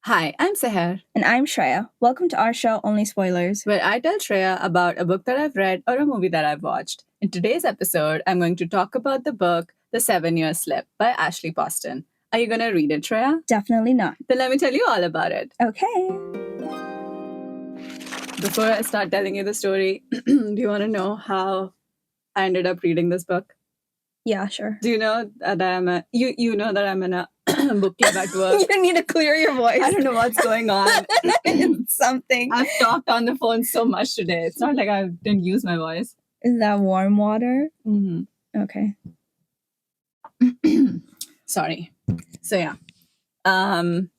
Hi, I'm Sahar, And I'm Shreya. Welcome to our show, Only Spoilers. where I tell Shreya about a book that I've read or a movie that I've watched. In today's episode, I'm going to talk about the book The 7-Year Slip by Ashley Poston. Are you going to read it, Shreya? Definitely not. Then let me tell you all about it. Okay. Before I start telling you the story, do you want to know how I ended up reading this book? Yeah, sure. Do you know that you know that I'm in a book club at work? You need to clear your voice. I don't know what's going on. It's something. I've talked on the phone so much today. It's not like I didn't use my voice. Is that warm water? Mm-hmm. Okay. Sorry. So yeah, I'm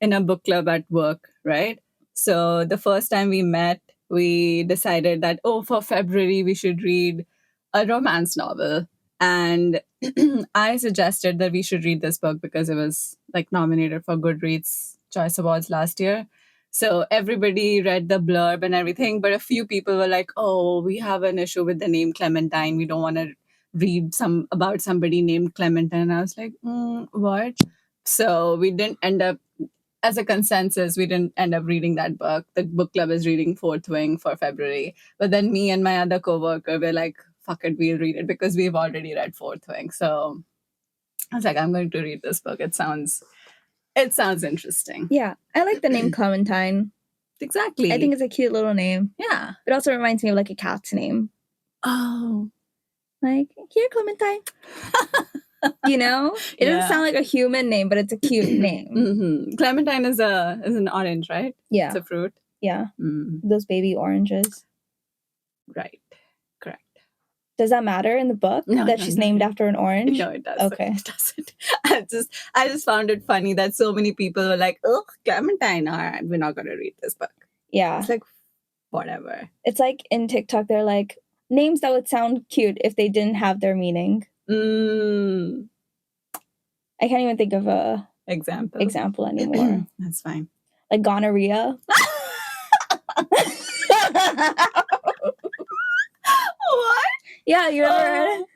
in a book club at work, right? So the first time we met, we decided that for February we should read a romance novel, and I suggested that we should read this book because it was like nominated for Goodreads Choice Awards last year. So everybody read the blurb and everything, but a few people were like, "Oh, we have an issue with the name Clementine. We don't want to read some about somebody named Clementine." And I was like, "What?" So we didn't end up, as a consensus, we didn't end up reading that book. The book club is reading Fourth Wing for February, but then me and my other coworker were like, "Fuck it, we'll read it," because we've already read Fourth Wing. So I was like, "I'm going to read this book. It sounds interesting." Yeah, I like the name Clementine. Exactly. I think it's a cute little name. Yeah. It also reminds me of like a cat's name. Oh. Like, here, Clementine. You know? It doesn't sound like a human name, but it's a cute name. Mm-hmm. Clementine is an orange, right? Yeah. It's a fruit. Yeah. Those baby oranges. Right. Correct. Does that matter in the book that she's named after an orange? No, it doesn't. Okay. It doesn't. I just found it funny that so many people were like, "Oh, Clementine, all right, we're not going to read this book." Yeah. It's like, whatever. It's like in TikTok, they're like, names that would sound cute if they didn't have their meaning. I can't even think of a example anymore. That's fine. Like gonorrhea. What? Yeah, you ever heard it?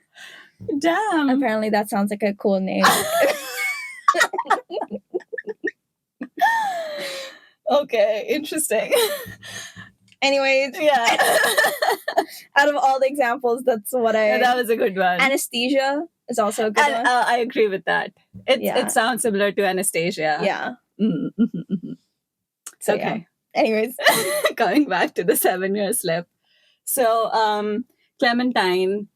Damn. Apparently that sounds like a cool name. Okay, interesting. Anyways, yeah. Out of all the examples, that's what that was a good one. Anesthesia is also a good one. I agree with that. It sounds similar to Anastasia. Yeah. So, okay. Yeah. Anyways, going back to the 7-year slip. So Clementine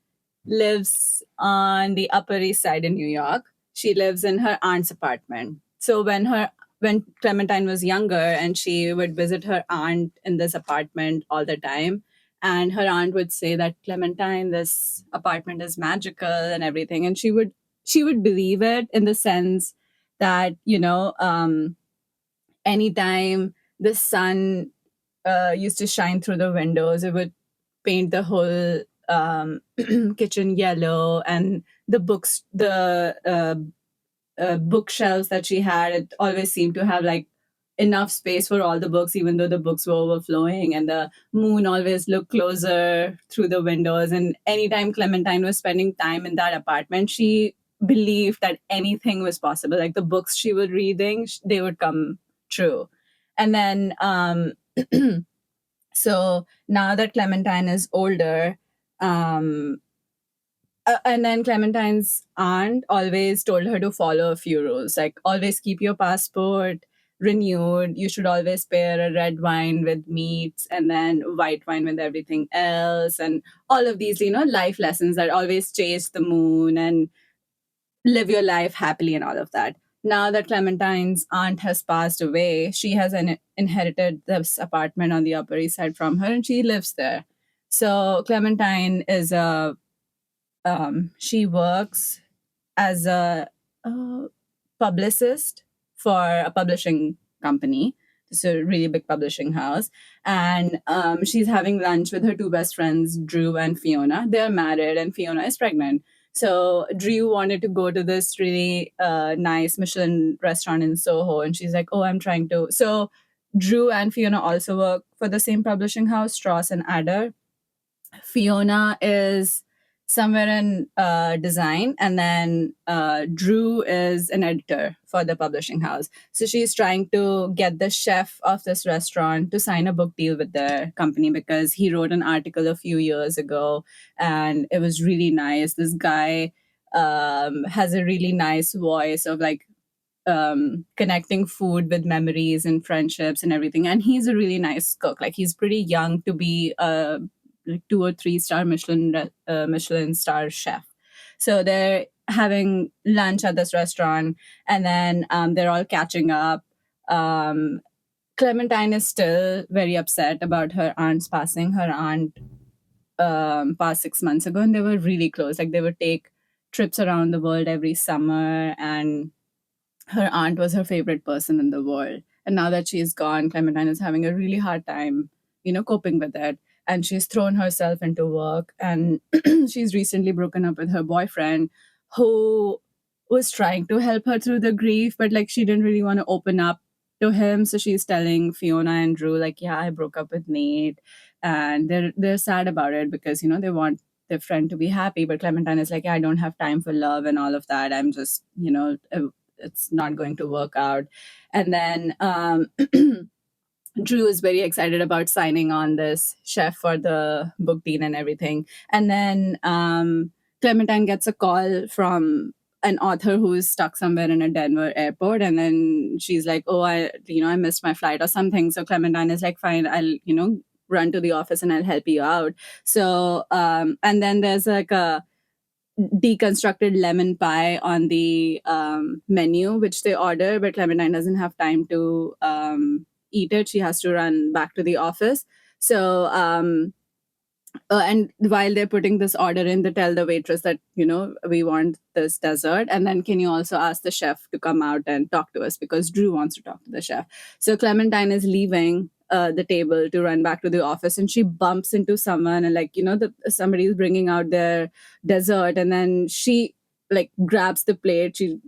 lives on the Upper East Side in New York. She lives in her aunt's apartment. So when Clementine was younger, and she would visit her aunt in this apartment all the time, and her aunt would say that, "Clementine, this apartment is magical and everything," and she would believe it, in the sense that, anytime the sun used to shine through the windows, it would paint the whole kitchen yellow, and the bookshelves that she had, it always seemed to have like enough space for all the books, even though the books were overflowing, and the moon always looked closer through the windows. And anytime Clementine was spending time in that apartment, she believed that anything was possible. Like the books she was reading, they would come true. And then so now that Clementine is older, and then Clementine's aunt always told her to follow a few rules, like always keep your passport renewed. You should always pair a red wine with meats, and then white wine with everything else, and all of these, life lessons that always chase the moon and live your life happily and all of that. Now that Clementine's aunt has passed away, she has inherited this apartment on the Upper East Side from her, and she lives there. So Clementine is she works as a publicist for a publishing company. It's a really big publishing house. And she's having lunch with her two best friends, Drew and Fiona. They're married, and Fiona is pregnant. So Drew wanted to go to this really nice Michelin restaurant in Soho. And she's like, "Oh, I'm trying to." So Drew and Fiona also work for the same publishing house, Strauss and Adder. Fiona is somewhere in design, and then Drew is an editor for the publishing house. So she's trying to get the chef of this restaurant to sign a book deal with their company because he wrote an article a few years ago, and it was really nice. This guy has a really nice voice of like connecting food with memories and friendships and everything. And he's a really nice cook. Like he's pretty young to be a like 2 or 3 star Michelin star chef. So they're having lunch at this restaurant, and then they're all catching up. Um, Clementine is still very upset about her aunt's passing. Her aunt passed 6 months ago, and they were really close. Like they would take trips around the world every summer, and her aunt was her favorite person in the world. And now that she's gone, Clementine is having a really hard time, coping with it. And she's thrown herself into work. And she's recently broken up with her boyfriend, who was trying to help her through the grief, but like she didn't really want to open up to him. So she's telling Fiona and Drew, like, yeah, I broke up with Nate. And they're sad about it because, they want their friend to be happy. But Clementine is like, yeah, I don't have time for love and all of that. I'm just, it's not going to work out. And then Drew is very excited about signing on this chef for the book deal and everything. And then Clementine gets a call from an author who's stuck somewhere in a Denver airport. And then she's like, oh, I missed my flight or something. So Clementine is like, fine, I'll, run to the office and I'll help you out. So, and then there's like a deconstructed lemon pie on the menu, which they order, but Clementine doesn't have time to eat it. She has to run back to the office. So, and while they're putting this order in, they tell the waitress that, we want this dessert. And then can you also ask the chef to come out and talk to us because Drew wants to talk to the chef. So Clementine is leaving the table to run back to the office, and she bumps into someone, and like, somebody is bringing out their dessert, and then she like grabs the plate, she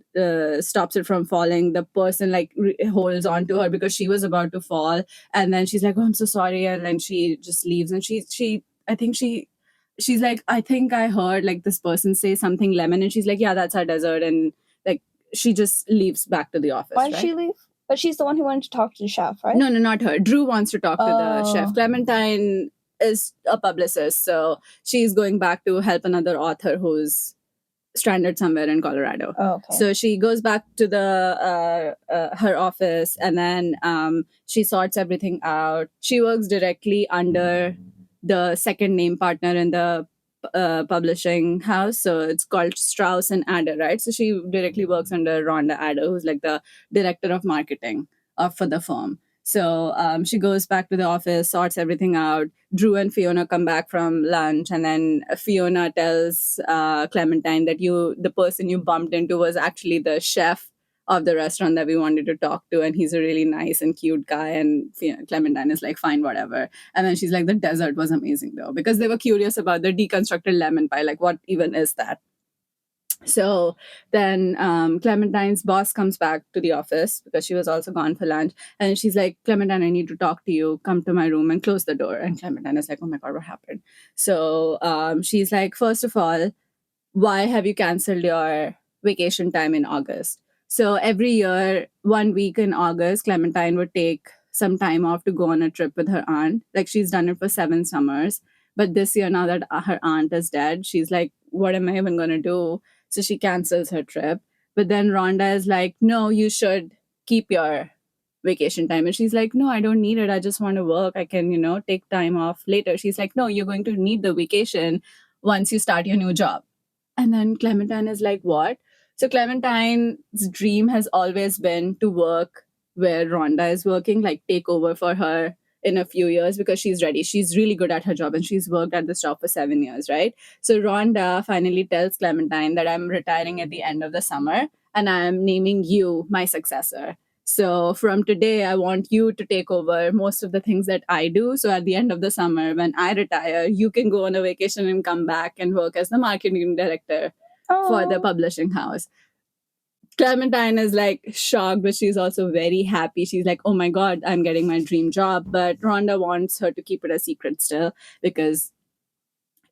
stops it from falling. The person like holds on to her because she was about to fall, and then she's like, oh, I'm so sorry, and then she just leaves. And she I think she's like, I think I heard like this person say something lemon, and she's like, yeah, that's our dessert. And like she just leaves back to the office. Why did she leave? But she's the one who wanted to talk to the chef, right? No, not her. Drew wants to talk to the chef. Clementine is a publicist, so she's going back to help another author who's stranded somewhere in Colorado. Oh, okay. So she goes back to the her office, and then she sorts everything out. She works directly under the second name partner in the publishing house. So it's called Strauss and Adder, right? So she directly works under Rhonda Adder, who's like the director of marketing for the firm. So she goes back to the office, sorts everything out. Drew and Fiona come back from lunch, and then Fiona tells Clementine that the person you bumped into was actually the chef of the restaurant that we wanted to talk to, and he's a really nice and cute guy. And Clementine is like, fine, whatever. And then she's like, the dessert was amazing though, because they were curious about the deconstructed lemon pie, like what even is that. So then Clementine's boss comes back to the office because she was also gone for lunch. And she's like, Clementine, I need to talk to you. Come to my room and close the door. And Clementine is like, oh my God, what happened? So she's like, first of all, why have you canceled your vacation time in August? So every year, 1 week in August, Clementine would take some time off to go on a trip with her aunt. Like she's done it for 7 summers. But this year, now that her aunt is dead, she's like, what am I even going to do? So she cancels her trip. But then Rhonda is like, no, you should keep your vacation time. And she's like, no, I don't need it. I just want to work. I can, take time off later. She's like, no, you're going to need the vacation once you start your new job. And then Clementine is like, what? So Clementine's dream has always been to work where Rhonda is working, like take over for her in a few years because she's ready. She's really good at her job and she's worked at this job for 7 years, right? So Rhonda finally tells Clementine that I'm retiring at the end of the summer and I'm naming you my successor. So from today, I want you to take over most of the things that I do. So at the end of the summer, when I retire, you can go on a vacation and come back and work as the marketing director for the publishing house. Clementine is like shocked, but she's also very happy. She's like, oh my God, I'm getting my dream job. But Rhonda wants her to keep it a secret still because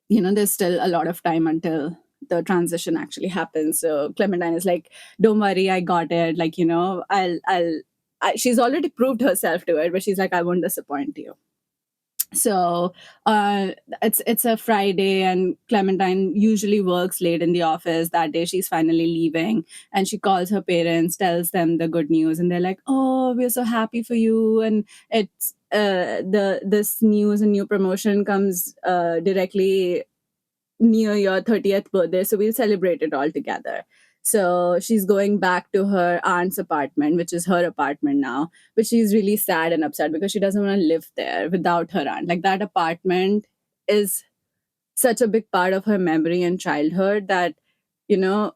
there's still a lot of time until the transition actually happens. So Clementine is like, don't worry, I got it. Like, she's already proved herself to it, but she's like, I won't disappoint you. So it's a Friday, and Clementine usually works late in the office. That day she's finally leaving, and she calls her parents, tells them the good news, and they're like, oh, we're so happy for you. And it's this news and new promotion comes directly near your 30th birthday, so we'll celebrate it all together. So she's going back to her aunt's apartment, which is her apartment now, but she's really sad and upset because she doesn't want to live there without her aunt. Like, that apartment is such a big part of her memory and childhood that,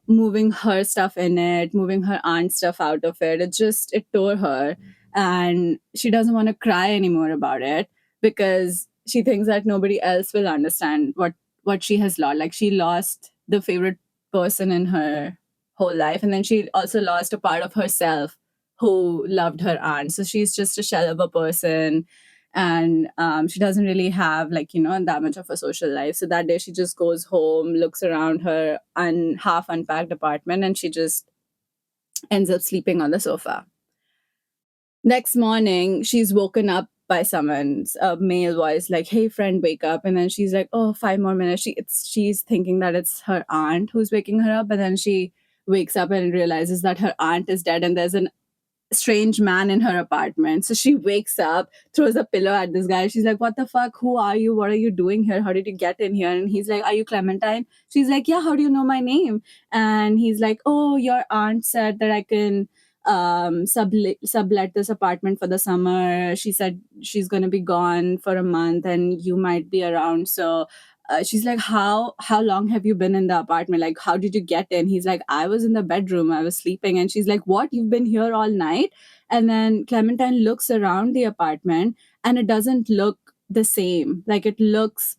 moving her stuff in it, moving her aunt's stuff out of it, it tore her. And she doesn't want to cry anymore about it because she thinks that nobody else will understand what she has lost. Like, she lost the favorite person in her whole life, and then she also lost a part of herself who loved her aunt. So she's just a shell of a person, and she doesn't really have, like, that much of a social life. So that day she just goes home, looks around her half unpacked apartment, and she just ends up sleeping on the sofa. Next morning she's woken up by someone's male voice, like, hey friend, wake up. And then she's like, oh, 5 more minutes. She's thinking that it's her aunt who's waking her up, but then she wakes up and realizes that her aunt is dead, and there's an strange man in her apartment. So she wakes up, throws a pillow at this guy. She's like, what the fuck? Who are you? What are you doing here? How did you get in here? And he's like, are you Clementine? She's like, yeah, how do you know my name? And he's like, oh, your aunt said that I can sublet this apartment for the summer. She said she's going to be gone for a month and you might be around. So she's like, how long have you been in the apartment? Like, how did you get in? He's like, I was in the bedroom, I was sleeping. And she's like, what, you've been here all night? And then Clementine looks around the apartment, and it doesn't look the same. Like, it looks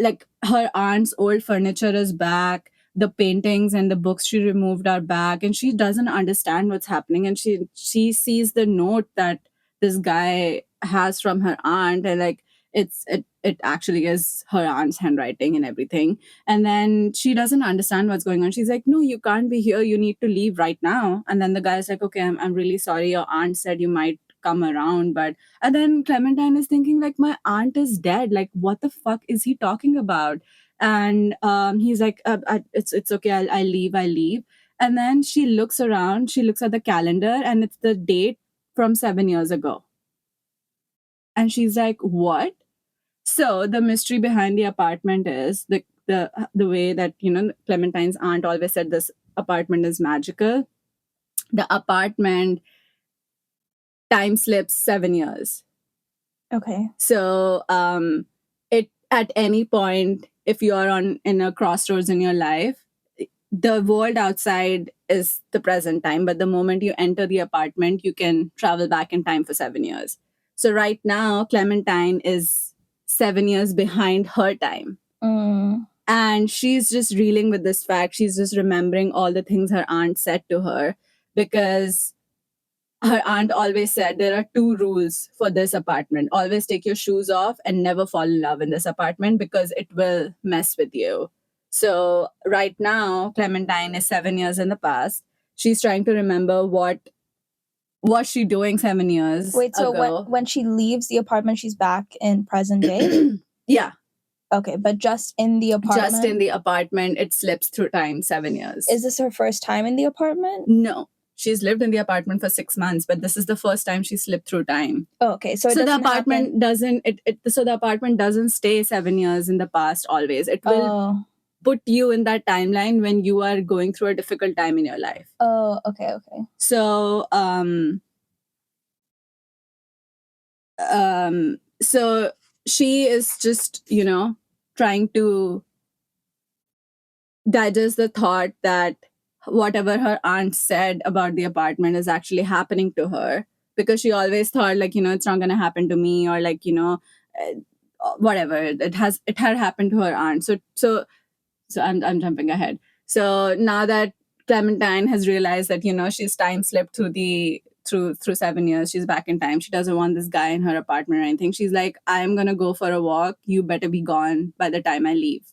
like her aunt's old furniture is back, the paintings and the books she removed are back, and she doesn't understand what's happening. And she sees the note that this guy has from her aunt, and like, it actually is her aunt's handwriting and everything. And then she doesn't understand what's going on. She's like, no, you can't be here, you need to leave right now. And then the guy's like, okay, I'm really sorry, your aunt said you might come around, but. And then Clementine is thinking, like, my aunt is dead, like, what the fuck is he talking about? And he's like, it's okay, I'll leave. And then she looks around, she looks at the calendar, and it's the date from 7 years ago. And she's like, what? So the mystery behind the apartment is the way that, Clementine's aunt always said this apartment is magical. The apartment time slips 7 years. Okay. So it, at any point, if you are in a crossroads in your life, the world outside is the present time, but the moment you enter the apartment, you can travel back in time for 7 years. So right now, Clementine is 7 years behind her time. And she's just reeling with this fact. She's just remembering all the things her aunt said to her, because her aunt always said there are 2 rules for this apartment. Always take your shoes off and never fall in love in this apartment, because it will mess with you. So right now, Clementine is 7 years in the past. She's trying to remember what was she doing 7 years Wait, so ago. when she leaves the apartment, she's back in present day? Yeah. Okay, but just in the apartment? Just in the apartment, it slips through time 7 years. Is this her first time in the apartment? No. She's lived in the apartment for 6 months, but this is the first time she slipped through time. Oh, okay, so the apartment doesn't. So the apartment doesn't stay 7 years in the past always. It will put you in that timeline when you are going through a difficult time in your life. Oh, okay. So so she is just, trying to digest the thought that whatever her aunt said about the apartment is actually happening to her, because she always thought, like, it's not going to happen to me, or like, whatever, it had happened to her aunt. So I'm jumping ahead. So now that Clementine has realized that, she's time slipped through through 7 years. She's back in time. She doesn't want this guy in her apartment or anything. She's like, I'm gonna go for a walk. You better be gone by the time I leave.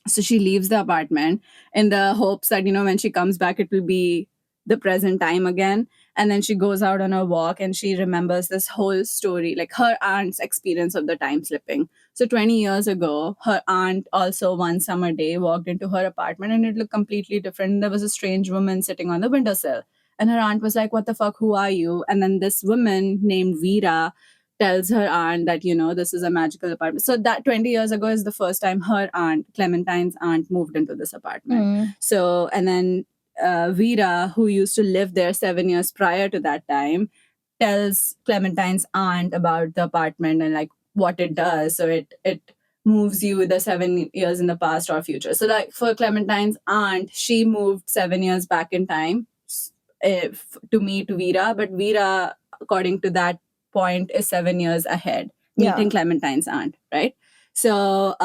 So she leaves the apartment in the hopes that, when she comes back, it will be the present time again. And then she goes out on a walk and she remembers this whole story, like her aunt's experience of the time slipping. So 20 years ago, her aunt also one summer day walked into her apartment and it looked completely different. There was a strange woman sitting on the windowsill. And her aunt was like, "What the fuck? Who are you?" And then this woman named Veera tells her aunt that, this is a magical apartment. So that 20 years ago is the first time her aunt, Clementine's aunt, moved into this apartment. So, and then Veera, who used to live there 7 years prior to that time, tells Clementine's aunt about the apartment and like what it does. So it moves you the 7 years in the past or future. So like for Clementine's aunt, she moved 7 years back in time to meet Veera, but Veera, according to that point, is 7 years ahead, meeting Clementine's aunt, right? So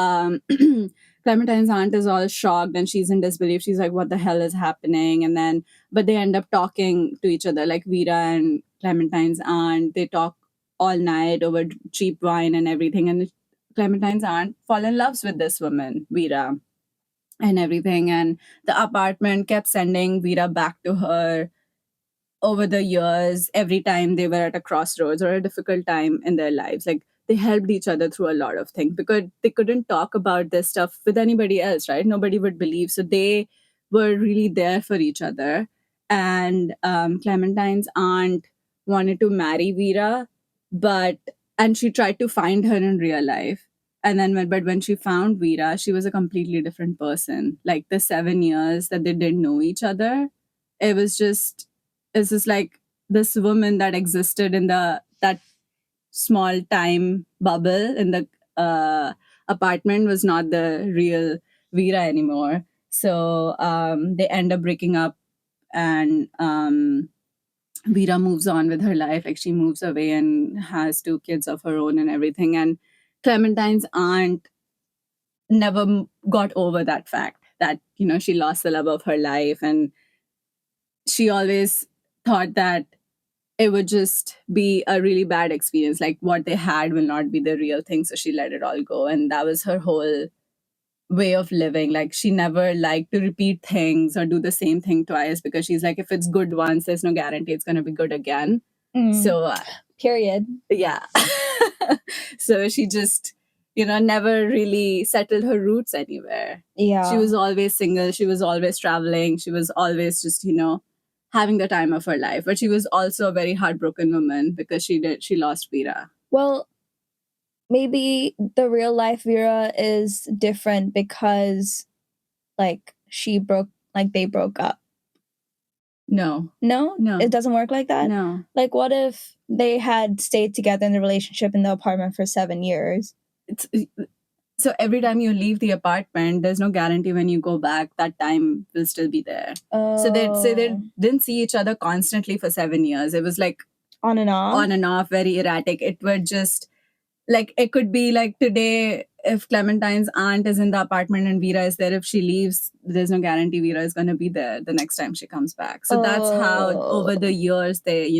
Clementine's aunt is all shocked and she's in disbelief. She's like, "What the hell is happening?" And then, but they end up talking to each other, like Veera and Clementine's aunt. They talk all night over cheap wine and everything. And Clementine's aunt fall in love with this woman, Veera, and everything. And the apartment kept sending Veera back to her over the years, every time they were at a crossroads or a difficult time in their lives. Like they helped each other through a lot of things because they couldn't talk about this stuff with anybody else, right? Nobody would believe. So they were really there for each other. And Clementine's aunt wanted to marry Veera, and she tried to find her in real life. And then, but when she found Veera, she was a completely different person. Like the 7 years that they didn't know each other, it's just like this woman that existed in that small time bubble in the apartment was not the real Veera anymore. So they end up breaking up, and Veera moves on with her life. Like she moves away and has 2 kids of her own and everything. And Clementine's aunt never got over that fact that, she lost the love of her life. And she always thought that it would just be a really bad experience. Like what they had will not be the real thing. So she let it all go. And that was her whole way of living. Like she never liked to repeat things or do the same thing twice because she's like, if it's good once, there's no guarantee it's going to be good again. So, period. Yeah. So she just, never really settled her roots anywhere. Yeah. She was always single. She was always traveling. She was always just, having the time of her life. But she was also a very heartbroken woman because she lost Veera. Well, maybe the real life Veera is different because like they broke up. No. It doesn't work like that. No. Like what if they had stayed together in the relationship in the apartment for 7 years? So every time you leave the apartment, there's no guarantee when you go back that time will still be there. So they'd say they didn't see each other constantly for 7 years. It was like on and off, very erratic. It would just like, it could be like today, if Clementine's aunt is in the apartment and Veera is there, if she leaves, there's no guarantee Veera is going to be there the next time she comes back. So that's how over the years they,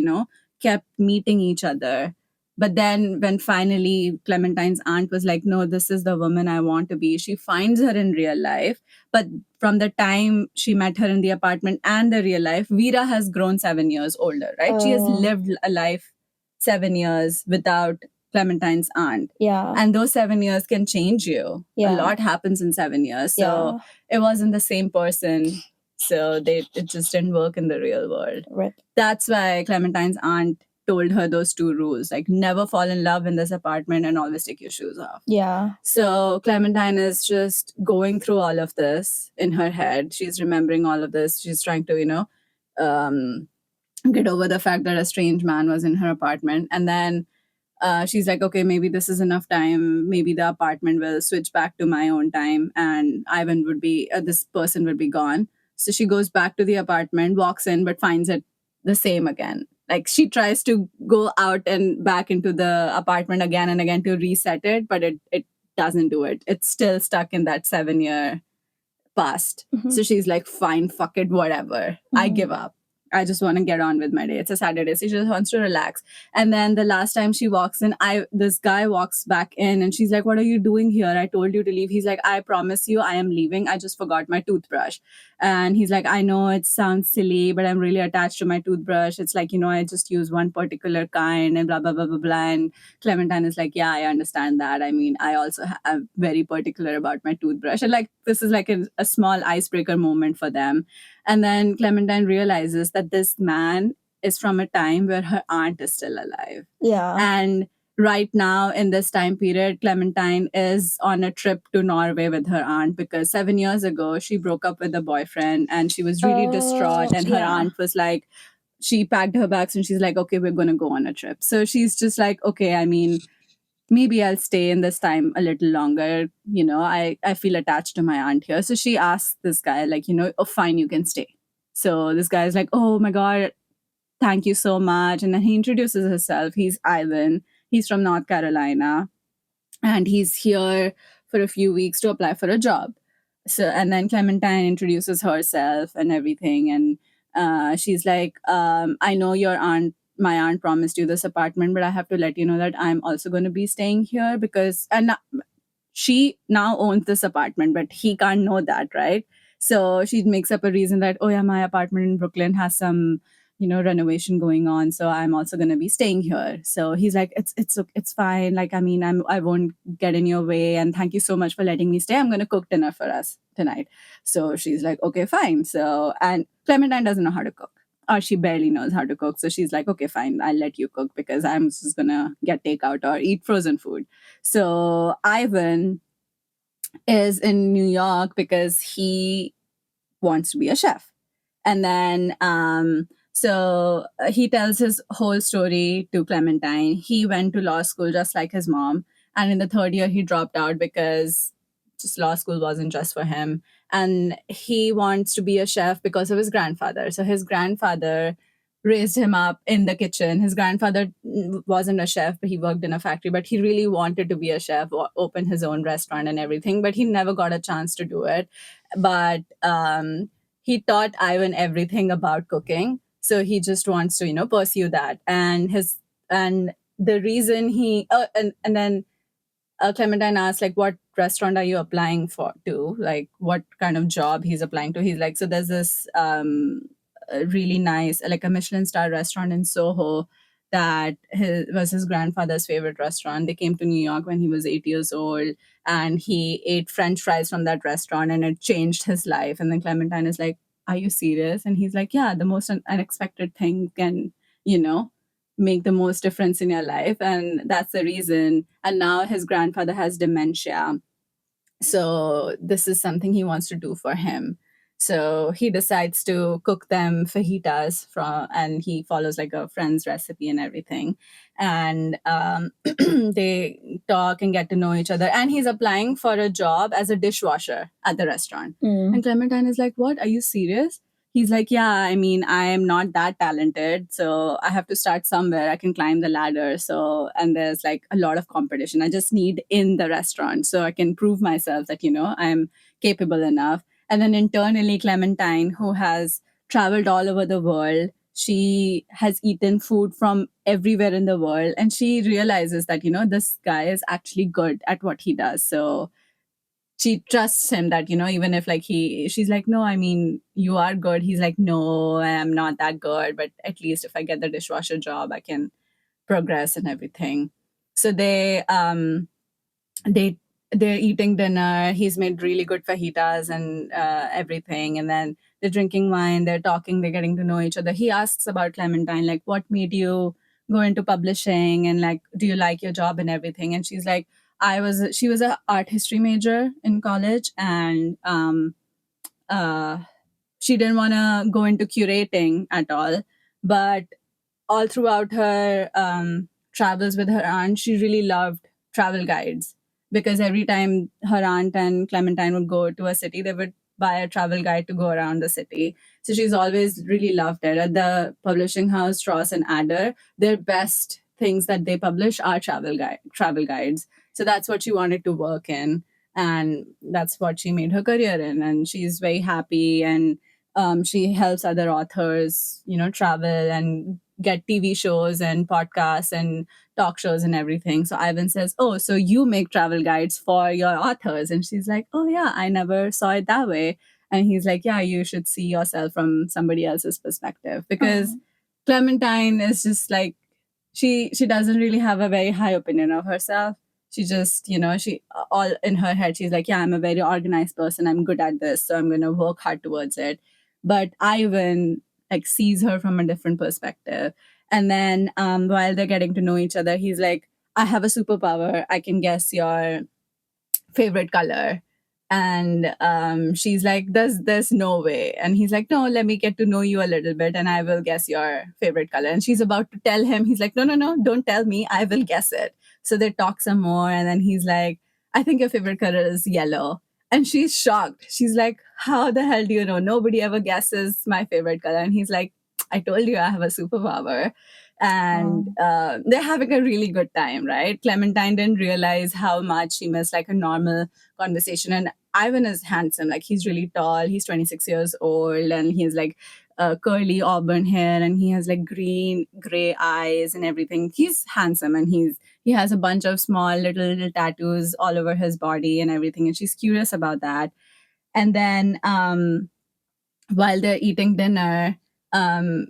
kept meeting each other. But then when finally Clementine's aunt was like, "No, this is the woman I want to be," she finds her in real life. But from the time she met her in the apartment and the real life, Veera has grown 7 years older, right? She has lived a life 7 years without Clementine's aunt. Yeah. And those 7 years can change you. Yeah. A lot happens in 7 years. So it wasn't the same person. So it just didn't work in the real world. Right. That's why Clementine's aunt told her those 2 rules, like never fall in love in this apartment and always take your shoes off. Yeah. So Clementine is just going through all of this in her head. She's remembering all of this. She's trying to, get over the fact that a strange man was in her apartment. And then she's like, okay, maybe this is enough time. Maybe the apartment will switch back to my own time and Ivan would be, this person would be gone. So she goes back to the apartment, walks in, but finds it the same again. Like she tries to go out and back into the apartment again and again to reset it, but it doesn't do it. It's still stuck in that 7-year past. Mm-hmm. So she's like, fine, fuck it, whatever. Mm-hmm. I give up. I just want to get on with my day. It's a Saturday. So she just wants to relax. And then the last time she walks in, this guy walks back in and she's like, "What are you doing here? I told you to leave." He's like, "I promise you I am leaving. I just forgot my toothbrush." And he's like, "I know it sounds silly, but I'm really attached to my toothbrush. It's like, I just use one particular kind and blah, blah, blah, blah, blah." And Clementine is like, "Yeah, I understand that. I mean, I also am very particular about my toothbrush." And like, this is like a small icebreaker moment for them. And then Clementine realizes that this man is from a time where her aunt is still alive. Yeah. And right now, in this time period, Clementine is on a trip to Norway with her aunt because 7 years ago, she broke up with a boyfriend and she was really distraught. And her aunt was like, she packed her bags and she's like, "Okay, we're going to go on a trip." So she's just like, "Okay, I mean, maybe I'll stay in this time a little longer. I feel attached to my aunt here." So she asks this guy, like, "Oh, fine, you can stay." So this guy's like, "Oh my God, thank you so much." And then he introduces himself. He's Ivan. He's from North Carolina. And he's here for a few weeks to apply for a job. So, and then Clementine introduces herself and everything. And she's like, "I know my aunt promised you this apartment, but I have to let you know that I'm also going to be staying here because," and she now owns this apartment, but he can't know that, right? So she makes up a reason that, "Oh yeah, my apartment in Brooklyn has some, renovation going on, so I'm also going to be staying here." So he's like, "It's fine. Like, I mean, I won't get in your way, and thank you so much for letting me stay. I'm going to cook dinner for us tonight." So she's like, "Okay, fine." So, and Clementine doesn't know how to cook, or she barely knows how to cook. So she's like, "Okay, fine, I'll let you cook because I'm just gonna get takeout or eat frozen food." So Ivan is in New York because he wants to be a chef. And then, he tells his whole story to Clementine. He went to law school just like his mom. And in the third year, he dropped out because just law school wasn't just for him. And he wants to be a chef because of his grandfather. So his grandfather raised him up in the kitchen. His grandfather wasn't a chef, but he worked in a factory, but he really wanted to be a chef, open his own restaurant and everything, but he never got a chance to do it. But he taught Ivan everything about cooking. So he just wants to, pursue that. And the reason and then Clementine asks, like, "What restaurant are you applying to? Like, what kind of job he's applying to?" He's like, "So there's this a really nice, like a Michelin star restaurant in Soho that was his grandfather's favorite restaurant. They came to New York when he was 8 years old, and he ate French fries from that restaurant, and it changed his life." And then Clementine is like, "Are you serious?" And he's like, "Yeah, the most unexpected thing can, make the most difference in your life." And that's the reason. And now his grandfather has dementia. So this is something he wants to do for him. So he decides to cook them fajitas and he follows like a friend's recipe and everything. And they talk and get to know each other. And he's applying for a job as a dishwasher at the restaurant. And Clementine is like, "What? Are you serious?" He's like, "Yeah, I mean, I am not that talented. So I have to start somewhere. I can climb the ladder. So, and there's like a lot of competition. I just need in the restaurant so I can prove myself that, I'm capable enough." And then internally, Clementine, who has traveled all over the world, she has eaten food from everywhere in the world. And she realizes that, this guy is actually good at what he does. So she trusts him that, even if like she's like, "No, I mean, you are good." He's like, "No, I'm not that good, but at least if I get the dishwasher job, I can progress and everything." So they they're eating dinner. He's made really good fajitas and everything. And then they're drinking wine, they're talking, they're getting to know each other. He asks about Clementine, like, "What made you go into publishing, and like, do you like your job and everything?" And she's like, she was a art history major in college, and uh she didn't want to go into curating at all. But all throughout her travels with her aunt, she really loved travel guides, because every time her aunt and Clementine would go to a city, they would buy a travel guide to go around the city. So she's always really loved it. At the publishing house, Strauss and Adder, their best things that they publish are travel guides. So that's what she wanted to work in, and that's what she made her career in. And she's very happy. And she helps other authors, travel and get TV shows and podcasts and talk shows and everything. So Ivan says, "Oh, so you make travel guides for your authors?" And she's like, "Oh, yeah, I never saw it that way." And he's like, "Yeah, you should see yourself from somebody else's perspective." Because Clementine is just like, she doesn't really have a very high opinion of herself. She just, she all in her head, she's like, "Yeah, I'm a very organized person. I'm good at this, so I'm going to work hard towards it." But Ivan like sees her from a different perspective. And then while they're getting to know each other, he's like, "I have a superpower. I can guess your favorite color." And she's like, there's no way. And he's like, "No, let me get to know you a little bit and I will guess your favorite color." And she's about to tell him. He's like, "No, no, no, don't tell me, I will guess it." So they talk some more, and then he's like, "I think your favorite color is yellow." And she's shocked. She's like, "How the hell do you know? Nobody ever guesses my favorite color." And he's like, "I told you I have a superpower." And they're having a really good time, right? Clementine didn't realize how much she missed like a normal conversation. And Ivan is handsome. Like, he's really tall. He's 26 years old, and he's like curly auburn hair, and he has like green gray eyes and everything. He's handsome, and he has a bunch of small little tattoos all over his body and everything. And she's curious about that. And then while they're eating dinner, um,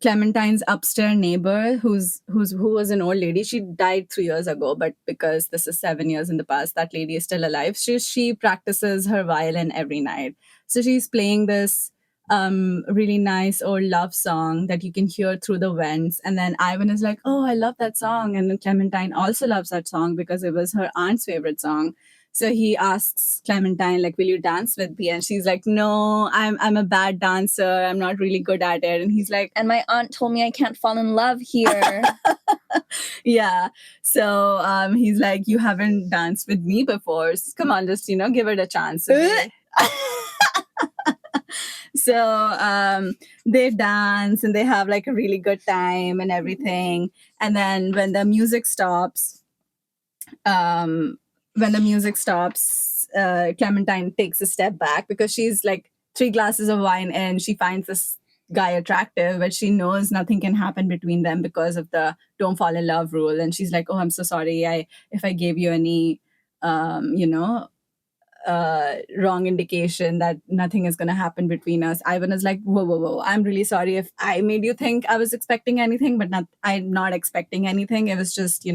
Clementine's upstairs neighbor, who was an old lady, she died 3 years ago, but because this is 7 years in the past, that lady is still alive. She practices her violin every night. So she's playing this really nice old love song that you can hear through the vents. And then Ivan is like, "Oh, I love that song." And then Clementine also loves that song because it was her aunt's favorite song. So he asks Clementine, like, "Will you dance with me?" And she's like, "No, I'm a bad dancer. I'm not really good at it." And he's like, "And my aunt told me I can't fall in love here." Yeah. So he's like, "You haven't danced with me before. Come on, just give it a chance." So they dance and they have like a really good time and everything. And then um, when the music stops, Clementine takes a step back because she's like 3 glasses of wine and she finds this guy attractive, but she knows nothing can happen between them because of the don't fall in love rule. And she's like, "Oh, I'm so sorry. If I gave you any, um, you know, wrong indication that nothing is going to happen between us." Ivan is like, "Whoa, whoa, whoa. I'm really sorry if I made you think I was expecting anything, but I'm not expecting anything. It was just,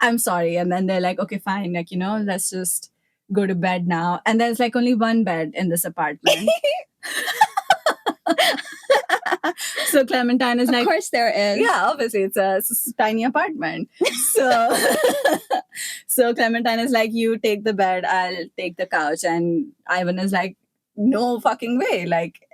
I'm sorry." And then they're like, "Okay, fine. Like, let's just go to bed now." And there's like only one bed in this apartment. So Clementine is like, "Of course there is." Yeah, obviously it's a tiny apartment. So, so Clementine is like, "You take the bed, I'll take the couch." And Ivan is like, "No fucking way. Like,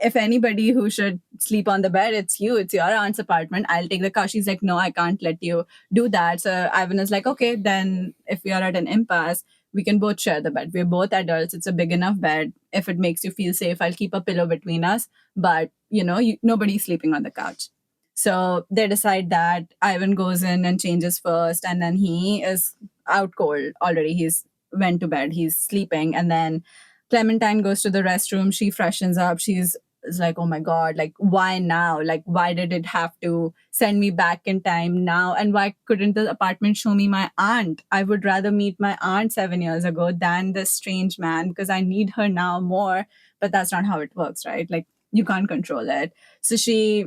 if anybody who should sleep on the bed, it's you. It's your aunt's apartment. I'll take the couch." She's like, "No, I can't let you do that." So Ivan is like, "Okay, then if we are at an impasse, we can both share the bed. We're both adults. It's a big enough bed. If it makes you feel safe, I'll keep a pillow between us. But, nobody's sleeping on the couch." So they decide that Ivan goes in and changes first, and then he is out cold already. He's went to bed. He's sleeping. And then Clementine goes to the restroom. She freshens up. She's is like, "Oh my God, like, why now? Like, why did it have to send me back in time now? And why couldn't the apartment show me my aunt? I would rather meet my aunt 7 years ago than this strange man because I need her now more." But that's not how it works, right? Like, you can't control it. So she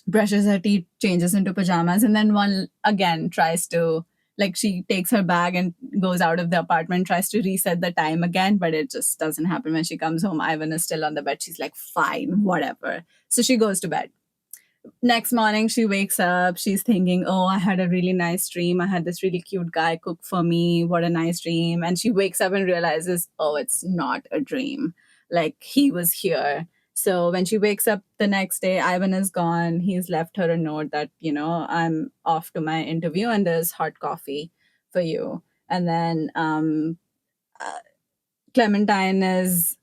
brushes her teeth, changes into pajamas, and then one again tries to, like, she takes her bag and goes out of the apartment, tries to reset the time again, but it just doesn't happen. When she comes home, Ivan is still on the bed. She's like, "Fine, whatever." So she goes to bed. Next morning, she wakes up. She's thinking, "Oh, I had a really nice dream. I had this really cute guy cook for me. What a nice dream." And she wakes up and realizes, "Oh, it's not a dream. Like, he was here." So when she wakes up the next day, Ivan is gone. He's left her a note that, "I'm off to my interview and there's hot coffee for you." And then uh, Clementine is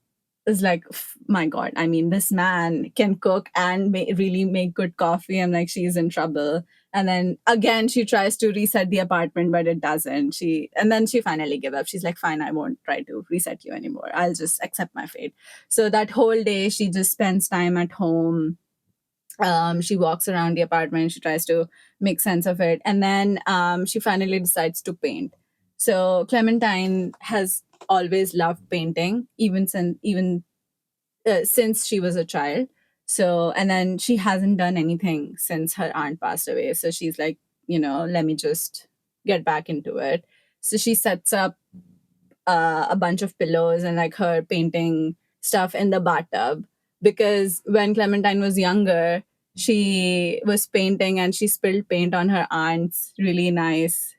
like, "My God, I mean, this man can cook and really make good coffee." I'm like, she's in trouble. And then again, she tries to reset the apartment, but it doesn't. And then she finally gives up. She's like, fine, I won't try to reset you anymore. I'll just accept my fate. So that whole day, she just spends time at home. She walks around the apartment. She tries to make sense of it. And then she finally decides to paint. So Clementine has always loved painting, since she was a child. So, and then she hasn't done anything since her aunt passed away. So she's like, let me just get back into it. So she sets up a bunch of pillows and like her painting stuff in the bathtub, because when Clementine was younger, she was painting and she spilled paint on her aunt's really nice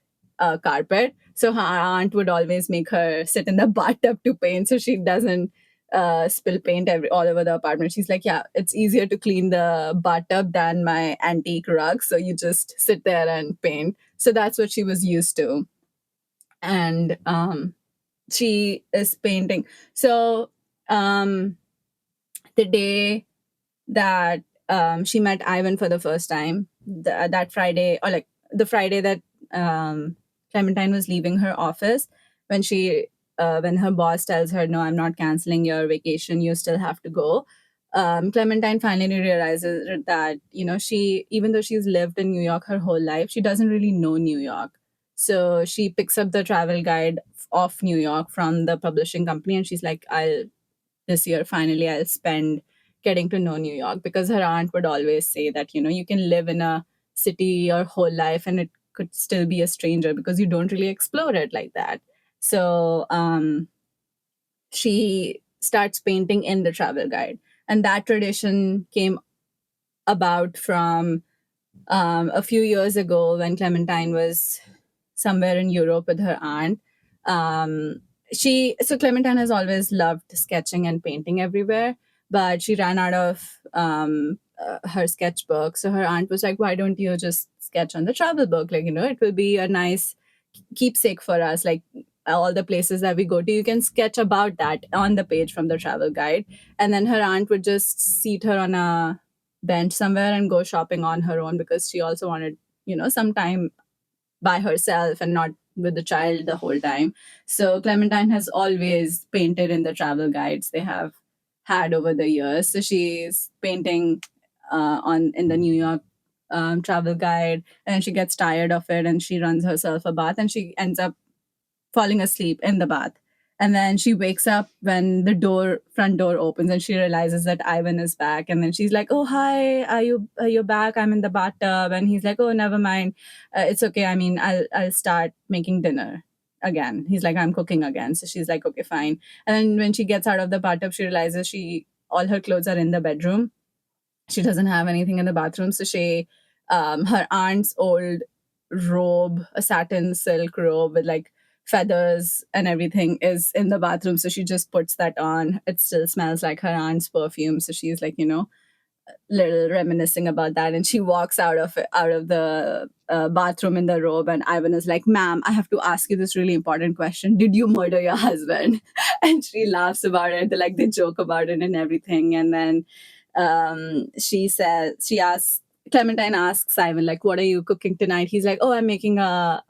carpet. So her aunt would always make her sit in the bathtub to paint so she doesn't spill paint all over the apartment. She's like, yeah, it's easier to clean the bathtub than my antique rug. So you just sit there and paint. So that's what she was used to. And she is painting. So the day that she met Ivan for the first time, that Friday, or like the Friday that Clementine was leaving her office, when her boss tells her, no, I'm not canceling your vacation, you still have to go. Clementine finally realizes that, even though she's lived in New York her whole life, she doesn't really know New York. So she picks up the travel guide of New York from the publishing company, and she's like, this year, finally, I'll spend getting to know New York, because her aunt would always say that, you can live in a city your whole life and it could still be a stranger because you don't really explore it like that. So she starts painting in the travel guide. And that tradition came about from a few years ago when Clementine was somewhere in Europe with her aunt. So Clementine has always loved sketching and painting everywhere, but she ran out of her sketchbook. So her aunt was like, why don't you just sketch on the travel book? Like, it will be a nice keepsake for us. Like, all the places that we go to, you can sketch about that on the page from the travel guide. And then her aunt would just seat her on a bench somewhere and go shopping on her own, because she also wanted, some time by herself and not with the child the whole time. So Clementine has always painted in the travel guides they have had over the years. So she's painting on in the New York travel guide, and she gets tired of it and she runs herself a bath, and she ends up falling asleep in the bath. And then she wakes up when the front door opens, and she realizes that Ivan is back. And then she's like, "Oh, hi, are you back? I'm in the bathtub." And he's like, "Oh, never mind, it's okay. I mean, I'll start making dinner again." He's like, "I'm cooking again." So she's like, "Okay, fine." And then when she gets out of the bathtub, she realizes all her clothes are in the bedroom. She doesn't have anything in the bathroom. So her aunt's old robe, a satin silk robe with like feathers and everything, is in the bathroom. So she just puts that on. It still smells like her aunt's perfume. So she's like, little reminiscing about that. And she walks out of the bathroom in the robe. And Ivan is like, "Ma'am, I have to ask you this really important question. Did you murder your husband?" And she laughs about it. They joke about it and everything. And then Clementine asks Ivan, like, "What are you cooking tonight?" He's like, "Oh, I'm making a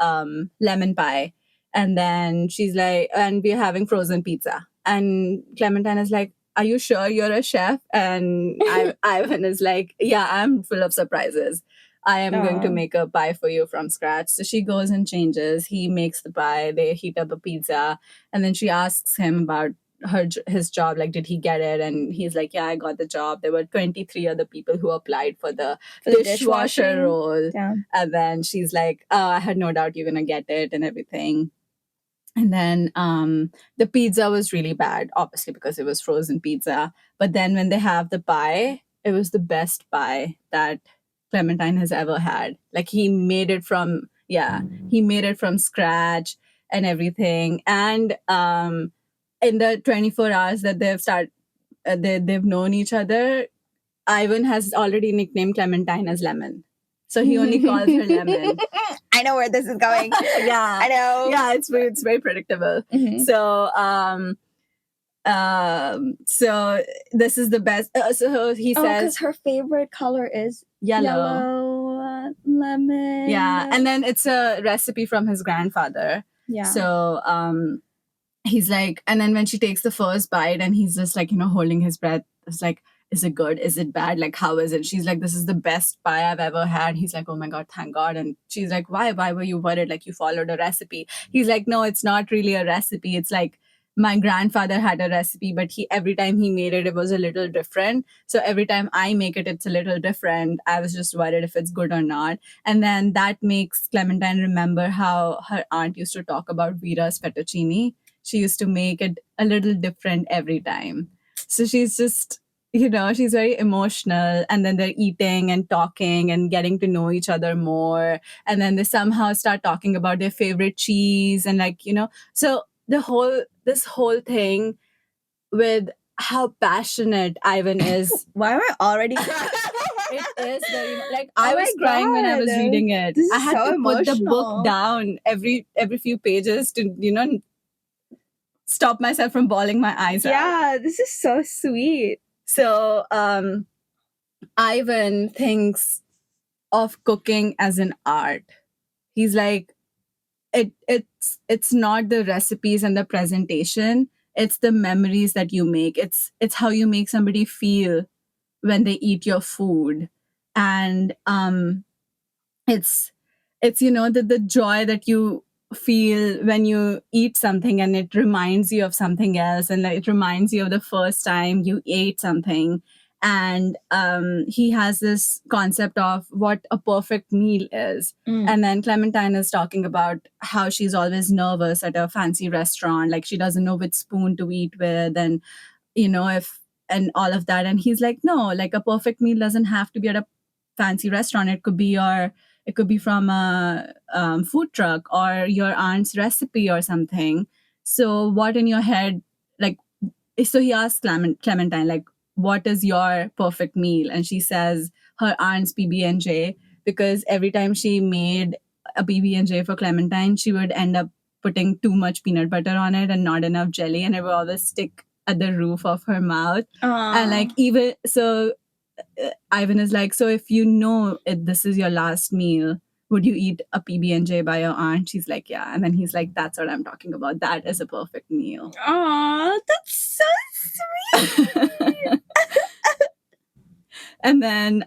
lemon pie." And then she's like, "And we're having frozen pizza." And Clementine is like, "Are you sure you're a chef?" And Ivan is like, "Yeah, I'm full of surprises. I am going to make a pie for you from scratch." So she goes and changes. He makes the pie. They heat up a pizza. And then she asks him about his job, like, did he get it? And he's like, "Yeah, I got the job. There were 23 other people who applied for the dishwasher role." Yeah. And then she's like, "Oh, I had no doubt you're gonna get it," and everything. And then the pizza was really bad, obviously, because it was frozen pizza. But then when they have the pie, it was the best pie that Clementine has ever had. Like, he made it from scratch and everything. And in the 24 hours that they've known each other, Ivan has already nicknamed Clementine as Lemon. So he only calls her Lemon. I know where this is going. Yeah, I know. Yeah, it's very predictable. Mhm. So this is the best. So he says, because her favorite color is yellow. lemon. Yeah, and then it's a recipe from his grandfather. Yeah. So he's like, and then when she takes the first bite and he's just like, holding his breath, it's like, is it good? Is it bad? Like, how is it? She's like, this is the best pie I've ever had. He's like, oh my God, thank God. And she's like, why? Why were you worried? Like, you followed a recipe. He's like, no, it's not really a recipe. It's like, my grandfather had a recipe, but every time he made it, it was a little different. So every time I make it, it's a little different. I was just worried if it's good or not. And then that makes Clementine remember how her aunt used to talk about Vera's fettuccine. She used to make it a little different every time. So she's just, she's very emotional. And then they're eating and talking and getting to know each other more. And then they somehow start talking about their favorite cheese and so this whole thing with how passionate Ivan is. Why am I already It is very like I Oh was my crying when I was God. reading it. This is I had so to put the book emotional. down every few pages to stop myself from bawling my eyes out. Yeah, this is so sweet. So Ivan thinks of cooking as an art. He's like, it's not the recipes and the presentation, it's the memories that you make. It's how you make somebody feel when they eat your food. And it's the joy that you feel when you eat something and it reminds you of something else, and like, it reminds you of the first time you ate something. And he has this concept of what a perfect meal is. And then Clementine is talking about how she's always nervous at a fancy restaurant, like she doesn't know which spoon to eat with, and if and all of that. And he's like, no, like a perfect meal doesn't have to be at a fancy restaurant. It could be from a food truck or your aunt's recipe or something. So what in your head, like, so he asks Clementine, like, what is your perfect meal? And she says her aunt's PB&J, because every time she made a PB&J for Clementine, she would end up putting too much peanut butter on it and not enough jelly, and it would always stick at the roof of her mouth. And like, even so, Ivan is like, so if this is your last meal, would you eat a PB&J by your aunt? She's like, yeah. And then he's like, that's what I'm talking about. That is a perfect meal. Aw, that's so sweet. And then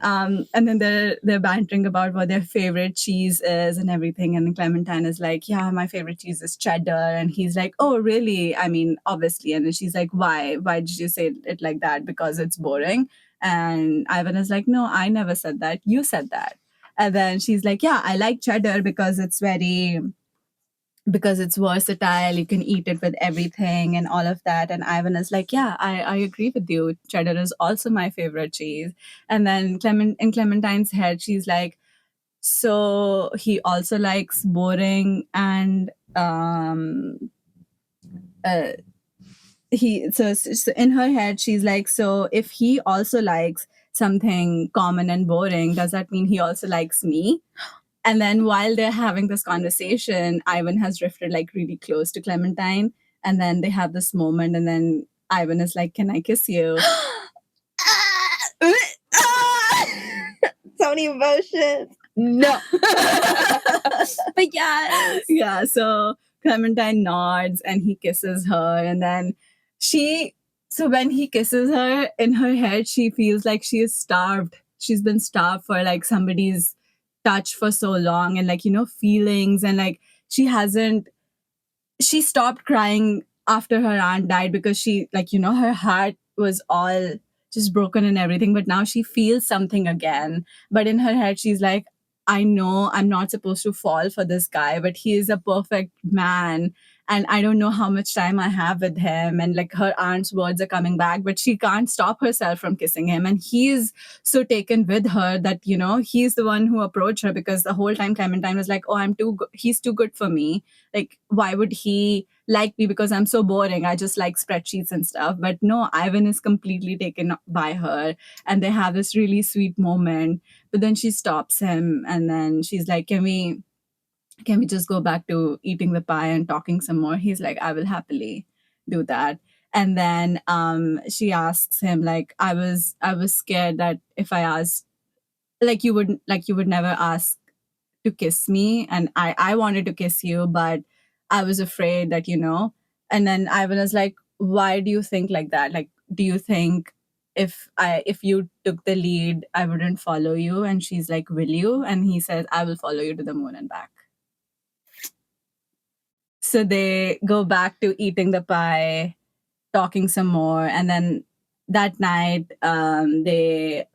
they're bantering about what their favorite cheese is and everything. And Clementine is like, yeah, my favorite cheese is cheddar. And he's like, oh, really? I mean, obviously. And then she's like, why? Why did you say it like that? Because it's boring. And Ivan is like, no, I never said that. You said that. And then she's like, yeah, I like cheddar because it's versatile. You can eat it with everything and all of that. And Ivan is like, yeah, I agree with you. Cheddar is also my favorite cheese. And then in Clementine's head, she's like, so he also likes boring and so in her head she's like, so if he also likes something common and boring, does that mean he also likes me? And then while they're having this conversation, Ivan has drifted like really close to Clementine. And then they have this moment, and then Ivan is like, can I kiss you? So many emotions. No. But yes. Yeah, so Clementine nods and he kisses her. And then so when he kisses her, in her head, she feels like she is starved. She's been starved for like somebody's touch for so long, and like, feelings. And like, she stopped crying after her aunt died because she, like, her heart was all just broken and everything, but now she feels something again. But in her head, she's like, I know I'm not supposed to fall for this guy, but he is a perfect man. And I don't know how much time I have with him. And like, her aunt's words are coming back, but she can't stop herself from kissing him. And he's so taken with her that, he's the one who approached her, because the whole time Clementine was like, oh, I'm too good. He's too good for me. Like, why would he like me? Because I'm so boring. I just like spreadsheets and stuff. But no, Ivan is completely taken by her. And they have this really sweet moment. But then she stops him, and then she's like, can we just go back to eating the pie and talking some more? He's like, I will happily do that. And then she asks him, like, I was scared that if I asked, like, you would never ask to kiss me, and I wanted to kiss you, but I was afraid that, and then Ivan was like, why do you think like that? Like, do you think if you took the lead, I wouldn't follow you? And she's like, will you? And he says, I will follow you to the moon and back. So they go back to eating the pie, talking some more, and then that night they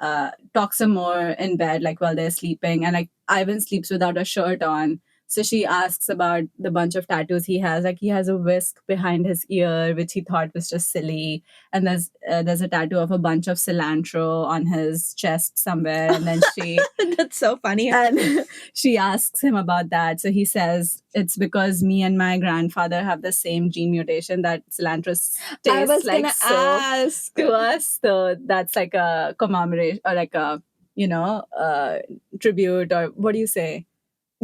talk some more in bed, like while they're sleeping, and like Ivan sleeps without a shirt on. So she asks about the bunch of tattoos he has. Like he has a whisk behind his ear, which he thought was just silly, and there's a tattoo of a bunch of cilantro on his chest somewhere. And then that's so funny. And she asks him about that. So he says it's because me and my grandfather have the same gene mutation that cilantro tastes like ask to us. So that's like a commemoration, or like a tribute, or what do you say?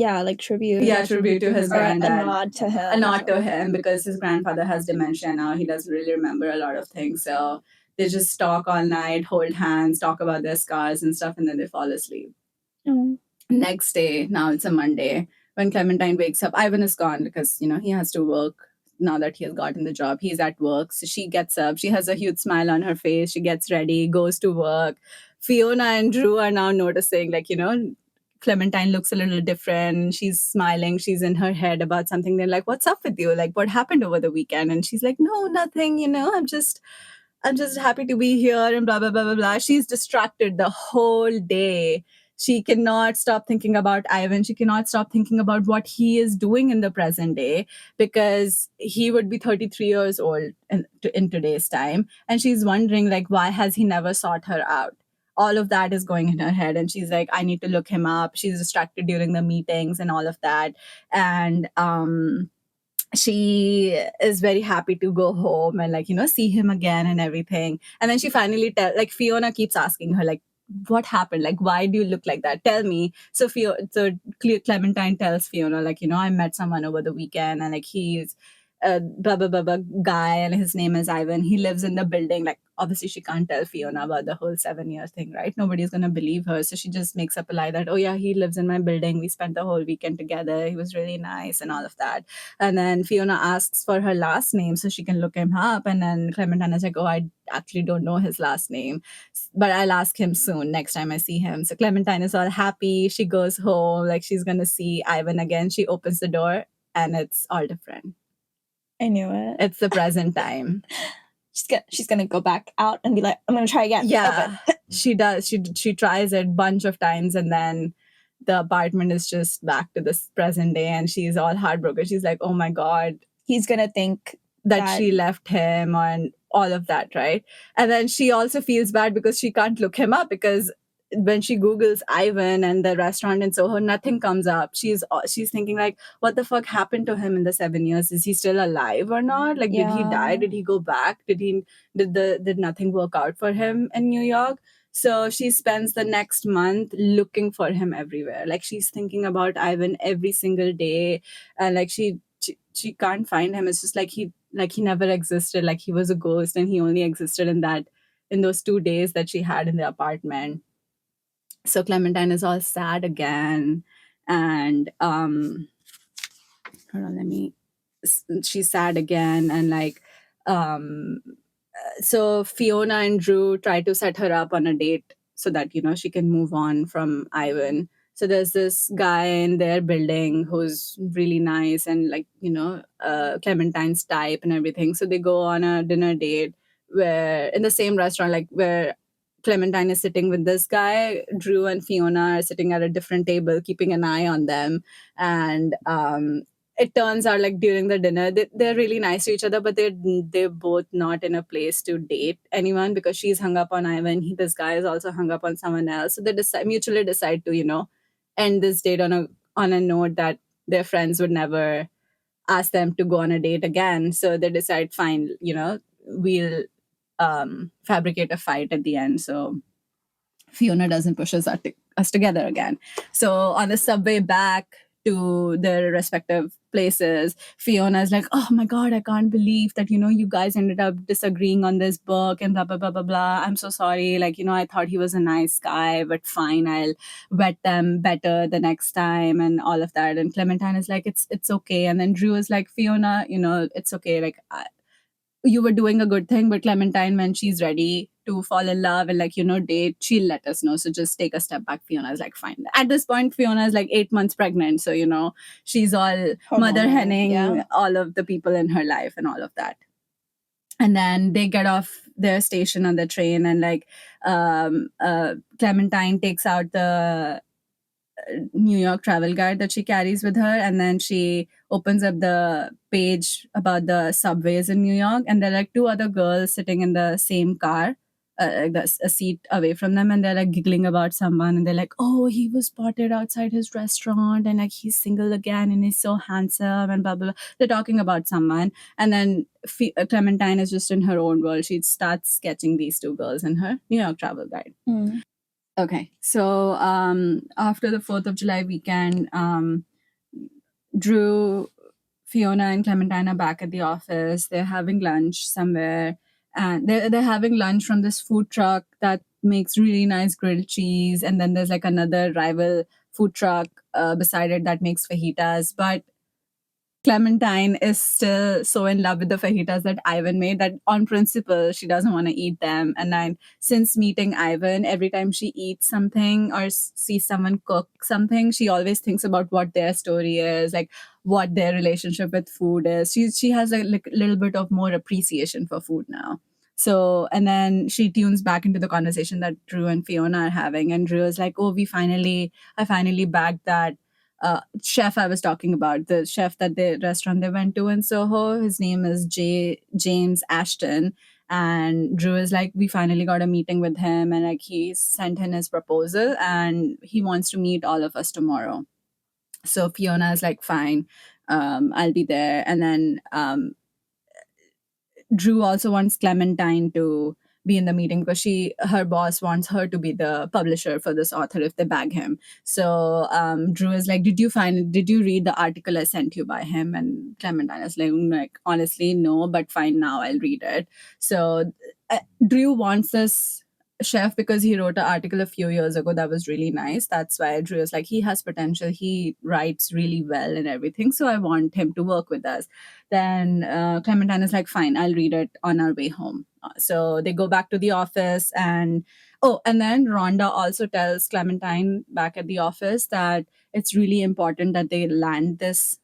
Yeah, like tribute. Yeah, tribute to his granddad. A nod to him. A nod to him, because his grandfather has dementia now. He doesn't really remember a lot of things. So they just talk all night, hold hands, talk about their scars and stuff, and then they fall asleep. Oh. Next day, now it's a Monday, when Clementine wakes up, Ivan is gone because, he has to work now that he has gotten the job. He's at work. So she gets up. She has a huge smile on her face. She gets ready, goes to work. Fiona and Drew are now noticing, like, Clementine looks a little different. She's smiling. She's in her head about something. They're like, what's up with you? Like, what happened over the weekend? And she's like, no, nothing, I'm just happy to be here, and blah, blah, blah, blah, blah. She's distracted the whole day. She cannot stop thinking about Ivan. She cannot stop thinking about what he is doing in the present day, because he would be 33 years old in today's time. And she's wondering, like, why has he never sought her out? All of that is going in her head. And she's like, I need to look him up. She's distracted during the meetings and all of that. And, she is very happy to go home and, like, see him again and everything. And then she finally like, Fiona keeps asking her, like, what happened? Like, why do you look like that? Tell me. So Clementine tells Fiona, like, I met someone over the weekend, and like he's a blah blah blah blah guy, and his name is Ivan. He lives in the building. Like, obviously she can't tell Fiona about the whole 7 year thing, right? Nobody's gonna believe her. So she just makes up a lie that, oh yeah, he lives in my building. We spent the whole weekend together. He was really nice and all of that. And then Fiona asks for her last name so she can look him up. And then Clementine is like, oh, I actually don't know his last name, but I'll ask him soon, next time I see him. So Clementine is all happy. She goes home, like she's going to see Ivan again. She opens the door, and it's all different. I knew it. It's the present time. She's gonna go back out and be like, I'm gonna try again. Yeah, she does. She tries it a bunch of times, and then the apartment is just back to this present day, and she's all heartbroken. She's like, oh my God, he's gonna think that she left him and all of that, right? And then she also feels bad because she can't look him up, because when she Googles Ivan and the restaurant in Soho, nothing comes up. She's thinking, like, what the fuck happened to him in the 7 years? Is he still alive or not? Like, did he die? Did he go back? Did nothing work out for him in New York? So she spends the next month looking for him everywhere. Like, she's thinking about Ivan every single day, and like she can't find him. It's just like he never existed. Like, he was a ghost, and he only existed in those 2 days that she had in the apartment. So Clementine is all sad again, and hold on, she's sad again, and like so Fiona and Drew try to set her up on a date so that she can move on from Ivan. So there's this guy in their building who's really nice, and like Clementine's type and everything. So they go on a dinner date where in the same restaurant, like where Clementine is sitting with this guy. Drew and Fiona are sitting at a different table, keeping an eye on them. And it turns out, like, during the dinner, they're really nice to each other, but they're both not in a place to date anyone, because she's hung up on Ivan. This guy is also hung up on someone else. So they mutually decide to, end this date on a note that their friends would never ask them to go on a date again. So they decide, fine, we'll fabricate a fight at the end, so Fiona doesn't push us together again. So on the subway back to their respective places. Fiona's like, oh my God, I can't believe that, you guys ended up disagreeing on this book and blah, blah, blah, blah, blah. I'm so sorry. Like, I thought he was a nice guy, but fine, I'll vet them better the next time and all of that. And Clementine is like, it's okay. And then Drew is like, Fiona, it's okay. Like, you were doing a good thing, but Clementine, when she's ready to fall in love and date, she'll let us know. So just take a step back. Fiona's like, fine. At this point, Fiona is like 8 months pregnant. So, she's all mother henning all of the people in her life and all of that. And then they get off their station on the train, and Clementine takes out the New York travel guide that she carries with her, and then she opens up the page about the subways in New York, and there are like two other girls sitting in the same car, a seat away from them, and they're like giggling about someone, and they're like, oh, he was spotted outside his restaurant, and like he's single again, and he's so handsome, and blah blah blah. They're talking about someone, and then Clementine is just in her own world. She starts sketching these two girls in her New York travel guide. Okay, so after the 4th of July weekend, Drew, Fiona, and Clementine are back at the office. They're having lunch somewhere, and they're having lunch from this food truck that makes really nice grilled cheese. And then there's like another rival food truck beside it that makes fajitas. But Clementine is still so in love with the fajitas that Ivan made that on principle she doesn't want to eat them. And then since meeting Ivan, every time she eats something or sees someone cook something, she always thinks about what their story is, like what their relationship with food is. She has a little bit of more appreciation for food now. So, and then she tunes back into the conversation that Drew and Fiona are having. And Drew is like, oh, I finally bagged that chef I was talking about, the chef that the restaurant they went to in Soho. His name is James Ashton. And Drew is like, we finally got a meeting with him, and like he sent in his proposal and he wants to meet all of us tomorrow. So Fiona is like, fine, I'll be there. And then Drew also wants Clementine to be in the meeting because her boss wants her to be the publisher for this author if they bag him. So Drew is like, did you read the article I sent you by him? And Clementine is like, honestly, no, but fine, now I'll read it. So Drew wants this chef because he wrote an article a few years ago that was really nice. That's why Drew is like, he has potential, he writes really well and everything, so I want him to work with us. Then Clementine is like, fine, I'll read it on our way home. So they go back to the office, and then Rhonda also tells Clementine back at the office that it's really important that they land this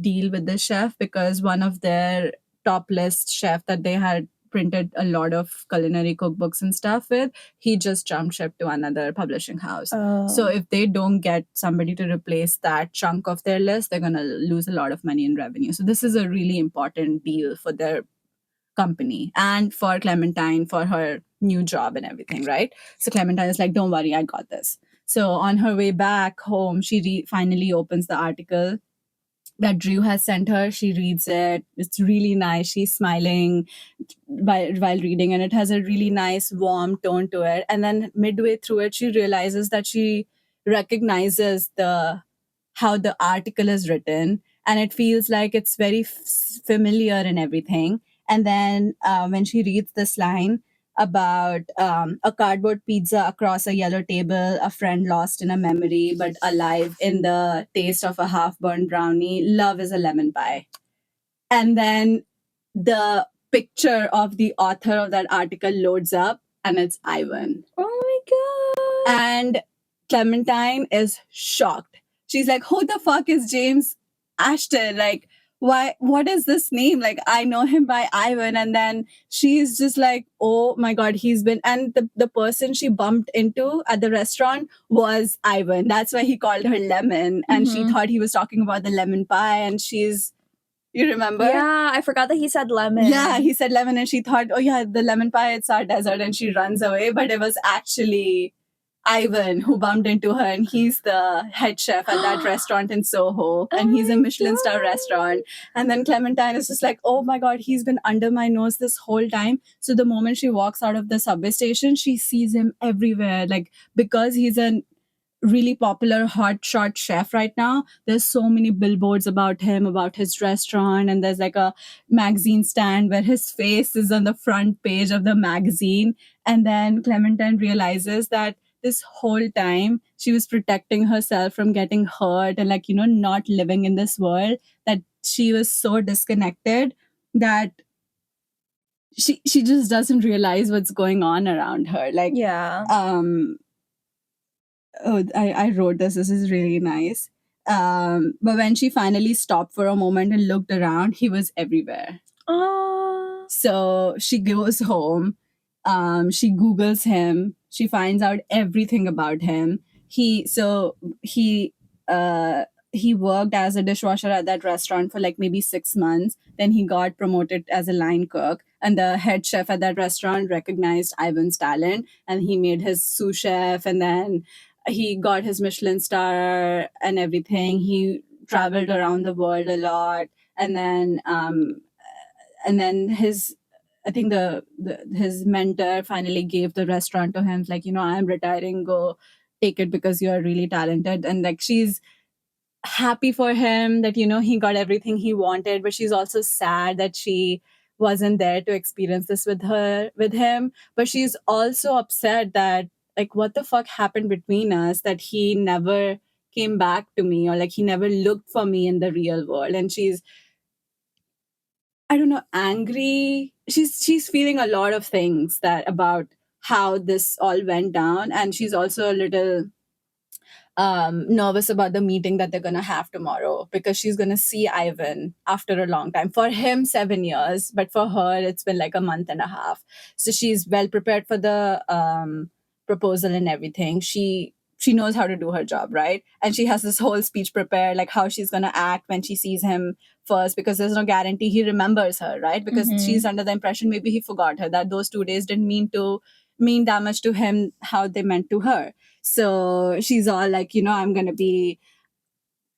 deal with the chef, because one of their top list chef that they had printed a lot of culinary cookbooks and stuff with, he just jumped ship to another publishing house. So if they don't get somebody to replace that chunk of their list, they're going to lose a lot of money in revenue. So this is a really important deal for their company and for Clementine, for her new job and everything, right? So Clementine is like, don't worry, I got this. So on her way back home, she finally opens the article that Drew has sent her. She reads it. It's really nice. She's smiling while reading, and it has a really nice, warm tone to it. And then midway through it, she realizes that she recognizes how the article is written, and it feels like it's very familiar and everything. And then when she reads this line about a cardboard pizza across a yellow table, a friend lost in a memory but alive in the taste of a half-burned brownie, love is a lemon pie. And then the picture of the author of that article loads up, and it's Ivan. Oh my God. And Clementine is shocked. She's like, who the fuck is James Ashton? Like, why, what is this name? Like, I know him by Ivan. And then she's just like, oh my God, he's been, and the person she bumped into at the restaurant was Ivan. That's why he called her Lemon. And she thought he was talking about the lemon pie. And you remember? Yeah, I forgot that he said lemon. Yeah, he said lemon, and she thought, oh yeah, the lemon pie, it's our dessert, and she runs away. But it was actually Ivan who bumped into her, and he's the head chef at that restaurant in Soho, and he's a Michelin star restaurant. And then Clementine is just like, oh my God, he's been under my nose this whole time. So the moment she walks out of the subway station, she sees him everywhere, like, because he's a really popular hotshot chef right now. There's so many billboards about him, about his restaurant, and there's like a magazine stand where his face is on the front page of the magazine. And then Clementine realizes that this whole time she was protecting herself from getting hurt and, like, not living in this world, that she was so disconnected that she just doesn't realize what's going on around her. Like, Yeah. I wrote this. This is really nice. But when she finally stopped for a moment and looked around, he was everywhere. Oh. So she goes home. She Googles him. She finds out everything about him. He he worked as a dishwasher at that restaurant for like maybe 6 months. Then he got promoted as a line cook, and the head chef at that restaurant recognized Ivan's talent, and he made his sous chef, and then he got his Michelin star and everything. He traveled around the world a lot, and then his, I think his mentor finally gave the restaurant to him, like, I'm retiring, go take it because you're really talented. And like, she's happy for him that he got everything he wanted, but she's also sad that she wasn't there to experience this with him. But she's also upset that, like, what the fuck happened between us, that he never came back to me, or like he never looked for me in the real world. And she's, I don't know, angry. She's feeling a lot of things that about how this all went down, and she's also a little nervous about the meeting that they're gonna have tomorrow, because she's gonna see Ivan after a long time. For him, 7 years, but for her, it's been like a month and a half. So she's well prepared for the proposal and everything. She knows how to do her job, right? And she has this whole speech prepared, like how she's gonna act when she sees him first, because there's no guarantee he remembers her, right? Because she's under the impression maybe he forgot her, that those 2 days didn't mean that much to him how they meant to her. So she's all like, I'm going to be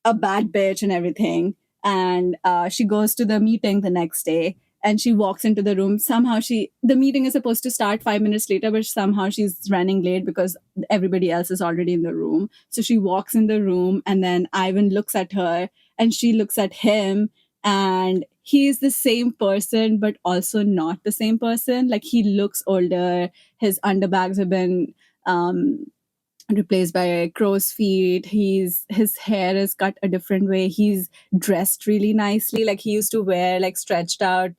a bad bitch and everything. And she goes to the meeting the next day, and she walks into the room. Somehow the meeting is supposed to start 5 minutes later, but somehow she's running late because everybody else is already in the room. So she walks in the room, and then Ivan looks at her and she looks at him, and he is the same person, but also not the same person. Like, he looks older. His underbags have been replaced by crow's feet. His hair is cut a different way. He's dressed really nicely. Like, he used to wear like stretched out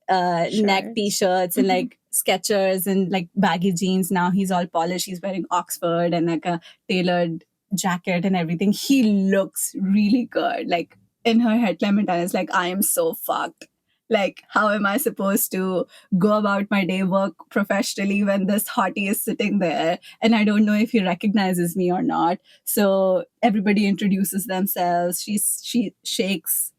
neck t-shirts and like Skechers and like baggy jeans. Now he's all polished. He's wearing Oxford and like a tailored jacket and everything. He looks really good. Like, in her head, Clementine is like, I am so fucked. Like, how am I supposed to go about my day, work professionally, when this hottie is sitting there and I don't know if he recognizes me or not? So everybody introduces themselves. She shakes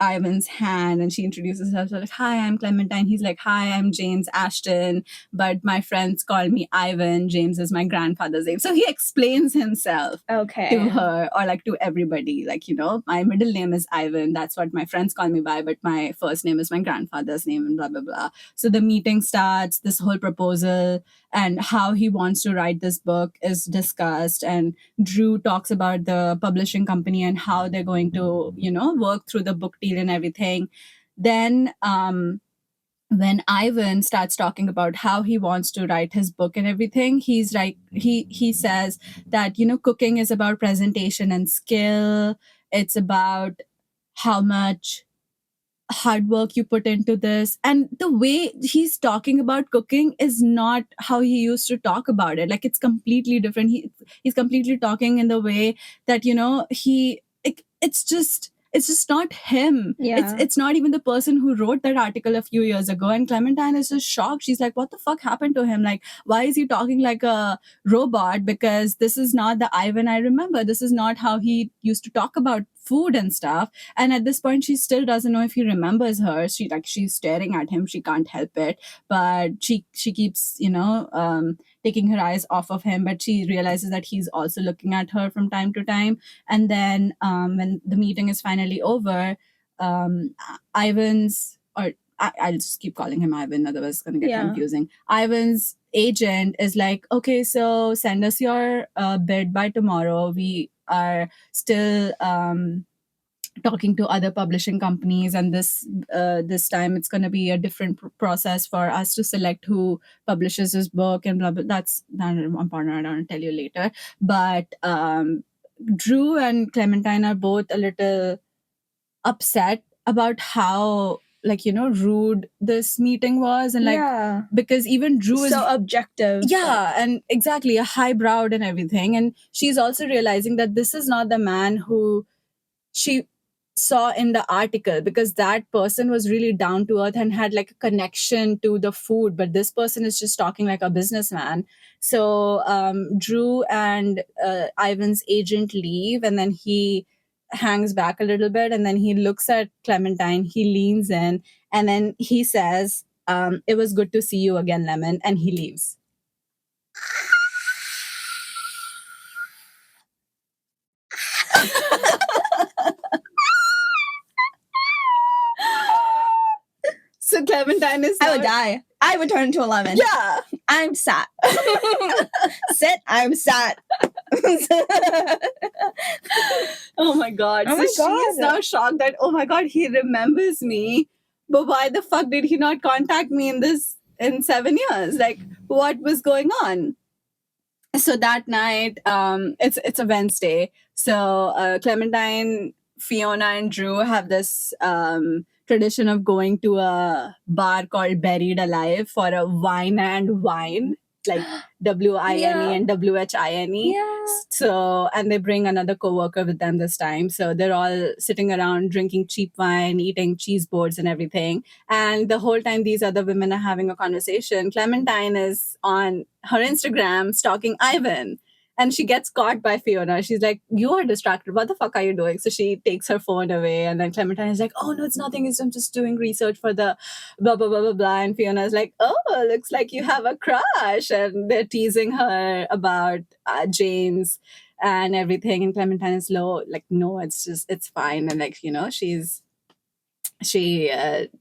Ivan's hand and she introduces herself, like, hi, I'm Clementine. He's like, hi, I'm James Ashton, but my friends call me Ivan. James is my grandfather's name. So he explains himself to her, or like to everybody, like, my middle name is Ivan. That's what my friends call me by, but my first name is my grandfather's name, and blah, blah, blah. So the meeting starts, this whole proposal and how he wants to write this book is discussed, and Drew talks about the publishing company and how they're going to, work through the book deal and everything. Then when Ivan starts talking about how he wants to write his book and everything, he's like, he says that, cooking is about presentation and skill. It's about how much hard work you put into this, and the way he's talking about cooking is not how he used to talk about it. Like, it's completely different. He's completely talking in the way that, it's just not him. It's not even the person who wrote that article a few years ago. And Clementine is just shocked. She's like, what the fuck happened to him? Like, why is he talking like a robot? Because this is not the Ivan I remember. This is not how he used to talk about food and stuff. And at this point, she still doesn't know if he remembers her. She's staring at him. She can't help it, but she keeps taking her eyes off of him. But she realizes that he's also looking at her from time to time. And then when the meeting is finally over, Ivan's, or I'll just keep calling him Ivan, otherwise it's going to get confusing. Ivan's agent is like, okay, so send us your bid by tomorrow. We are still talking to other publishing companies, and this time it's going to be a different process for us to select who publishes this book and blah blah. That's not important. I don't tell you later. But Drew and Clementine are both a little upset about how, like, rude this meeting was, and like, because even Drew is so objective. Yeah, and exactly, a highbrowed and everything. And she's also realizing that this is not the man who she saw in the article, because that person was really down to earth and had like a connection to the food, but this person is just talking like a businessman. So Drew and Ivan's agent leave, and then he hangs back a little bit, and then he looks at Clementine, he leans in, and then he says, it was good to see you again, Lemon, and he leaves. So Clementine is I would die. I would turn into a lemon. Yeah. I'm sad. Sit, I'm sad. Oh my God. Oh my So God. she's now shocked that, oh my God, he remembers me. But why the fuck did he not contact me in 7 years? Like, what was going on? So that night, it's a Wednesday. So Clementine, Fiona, and Drew have this tradition of going to a bar called Buried Alive for a wine and wine, like WINE and WHINE. Yeah. So, and they bring another coworker with them this time. So they're all sitting around drinking cheap wine, eating cheese boards and everything. And the whole time these other women are having a conversation, Clementine is on her Instagram stalking Ivan. And she gets caught by Fiona. She's like, you are distracted. What the fuck are you doing? So she takes her phone away. And then Clementine is like, oh, no, it's nothing. I'm just doing research for the blah, blah, blah, blah, blah. And Fiona is like, oh, looks like you have a crush. And they're teasing her about James and everything. And Clementine is like, no, it's fine. And like, she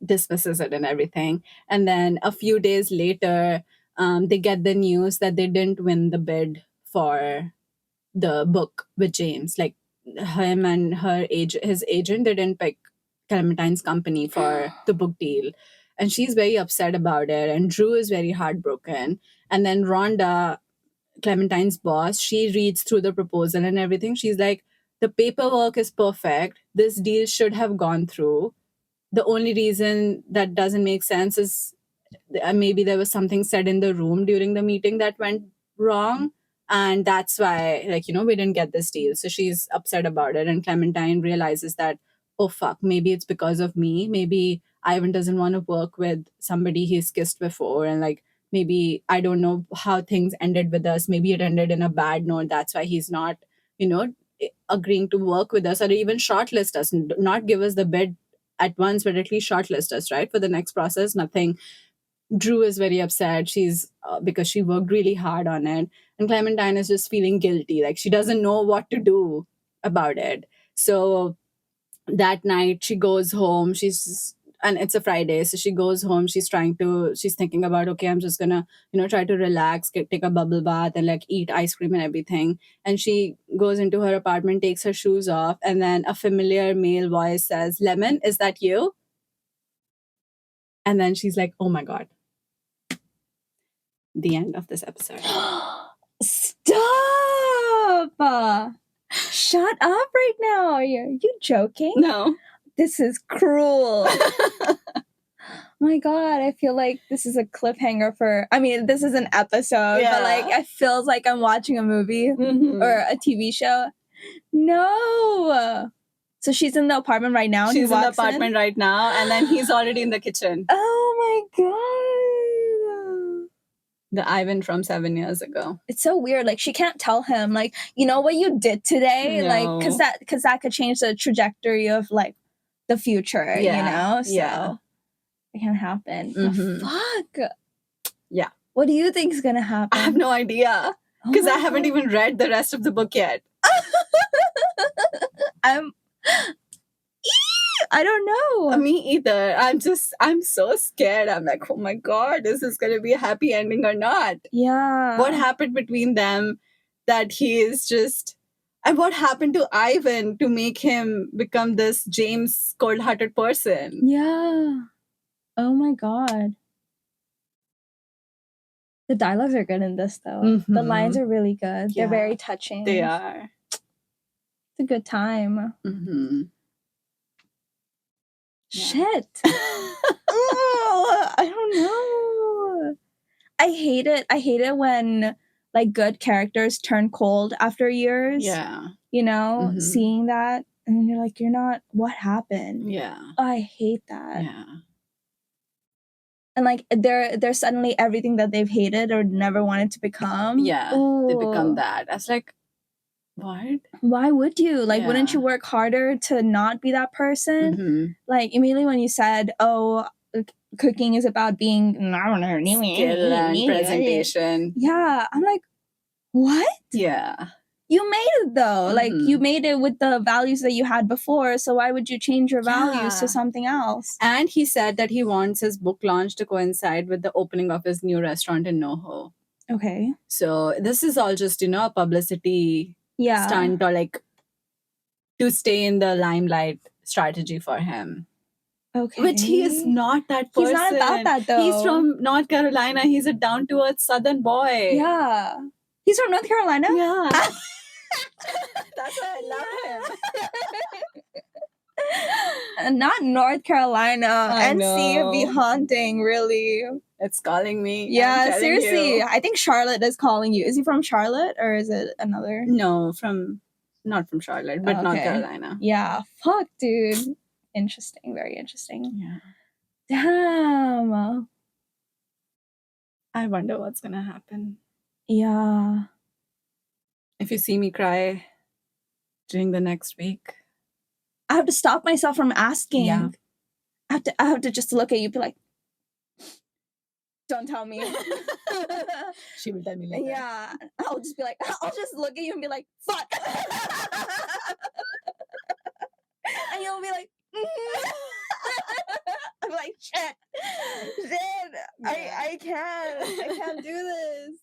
dismisses it and everything. And then a few days later, they get the news that they didn't win the bid for the book with James. Like, him and his agent, they didn't pick Clementine's company for the book deal. And she's very upset about it. And Drew is very heartbroken. And then Rhonda, Clementine's boss, she reads through the proposal and everything. She's like, the paperwork is perfect. This deal should have gone through. The only reason that doesn't make sense is maybe there was something said in the room during the meeting that went wrong. And that's why, like, we didn't get this deal. So she's upset about it. And Clementine realizes that, oh, fuck, maybe it's because of me. Maybe Ivan doesn't want to work with somebody he's kissed before. And like, maybe I don't know how things ended with us. Maybe it ended in a bad note. That's why he's not, agreeing to work with us or even shortlist us, not give us the bid at once, but at least shortlist us, right? For the next process, nothing. Drew is very upset. She's because she worked really hard on it. And Clementine is just feeling guilty. Like, she doesn't know what to do about it. So that night she goes home. And it's a Friday. So she goes home. She's thinking about, okay, I'm just gonna, try to relax, take a bubble bath and like eat ice cream and everything. And she goes into her apartment, takes her shoes off. And then a familiar male voice says, Lemon, is that you? And then she's like, oh my God. The end of this episode. Stop! Shut up right now. Are you joking? No. This is cruel. My God, I feel like this is a cliffhanger this is an episode, but like it feels like I'm watching a movie or a TV show. No. So she's in the apartment right now. She's in the apartment right now, and then he's already in the kitchen. Oh my God. The Ivan from 7 years ago. It's so weird. Like, she can't tell him, like, you know what you did today? No. Like, because that could change the trajectory of, like, the future, So it can happen. Mm-hmm. Fuck. Yeah. What do you think is going to happen? I have no idea. Because I haven't even read the rest of the book yet. I don't know. Me either. I'm so scared. I'm like, oh my God, is this going to be a happy ending or not? Yeah. What happened between them that he is just... And what happened to Ivan to make him become this James cold-hearted person? Yeah. Oh my God. The dialogues are good in this, though. The lines are really good. They're very touching. They are. It's a good time. Mm-hmm. Shit. Oh, I don't know. I hate it. I hate it when like good characters turn cold after years. Yeah. You know, seeing that, and you're like, you're not. What happened? Yeah. Oh, I hate that. Yeah. And like they're suddenly everything that they've hated or never wanted to become. Yeah. Ooh. They become that. I was like, what? Why would you? Like, Yeah. wouldn't you work harder to not be that person? Like, immediately when you said, oh, cooking is about being skill and presentation. Yeah. I'm like, what? Yeah. You made it though. Like, you made it with the values that you had before. So why would you change your values to something else? And he said that he wants his book launch to coincide with the opening of his new restaurant in NoHo. Okay. So this is all just, a publicity stunt, or like to stay in the limelight strategy for him. Okay. Which he is not that person. He's not about that though. He's from North Carolina. He's a down-to-earth Southern boy. Yeah. He's from North Carolina? Yeah. That's why I love him. Not North Carolina. NC would be haunting, really. It's calling me. Yeah, seriously. I think Charlotte is calling you. Is he from Charlotte or is it another? No, not from Charlotte, but North Carolina. Yeah. Fuck, dude. Interesting. Very interesting. Yeah. Damn. I wonder what's gonna happen. Yeah. If you see me cry during the next week, I have to stop myself from asking. Yeah. I have to just look at you and be like, don't tell me. She will tell me later. Yeah. I'll just be like, I'll just look at you and be like, fuck. And you'll be like, I'm like, shit. I can't do this.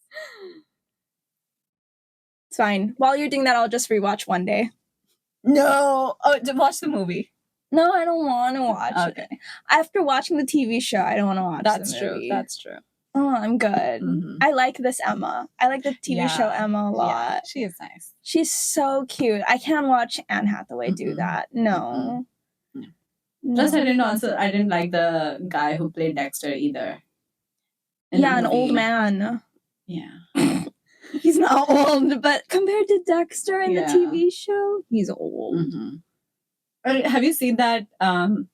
It's fine. While you're doing that, I'll just rewatch One Day. No. Oh, watch the movie. No, I don't want to watch it. After watching the TV show, I don't want to watch the movie. That's true. Oh, I'm good. I like this Emma. I like the TV show Emma a lot. Yeah, she is nice. She's so cute. I can't watch Anne Hathaway do that. No. Plus, I didn't like the guy who played Dexter either. An old man. Yeah. He's not old, but compared to Dexter in the TV show, he's old. Have you seen that fan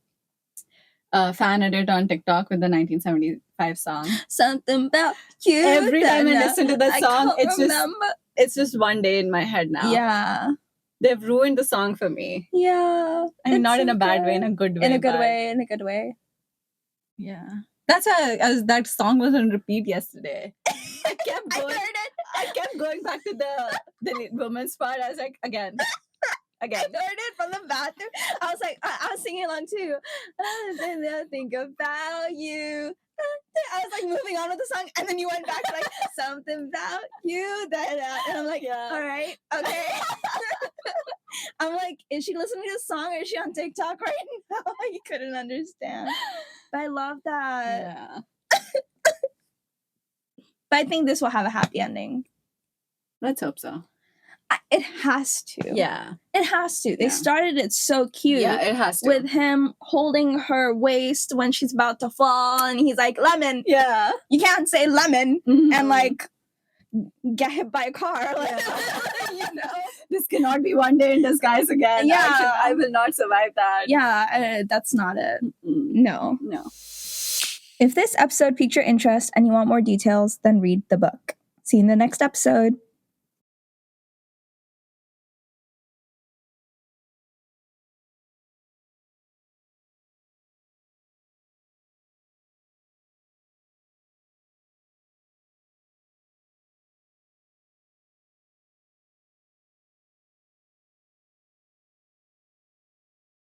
edit on TikTok with the 1975 song? Something about you. Every time I listen to that song, it's just One Day in my head now. Yeah. They've ruined the song for me. Yeah. I mean, not in a bad way, in a good way. In a good way. Yeah. That's why that song was on repeat yesterday. I heard it. I kept going back to the woman's part. I was like, again. I heard it from the bathroom. I was like, I was singing along too. I think about you. I was like moving on with the song, and then you went back to like something about you. And I'm like, all right, okay. I'm like, is she listening to this song or is she on TikTok right now? You couldn't understand. But I love that. Yeah. But I think this will have a happy ending. Let's hope so. It has to. Yeah. It has to. They started it so cute. Yeah, it has to. With him holding her waist when she's about to fall, and he's like, lemon. Yeah. You can't say lemon and like get hit by a car. Like, This cannot be One Day in Disguise again. Yeah. I will not survive that. Yeah, that's not it. No. If this episode piqued your interest and you want more details, then read the book. See you in the next episode.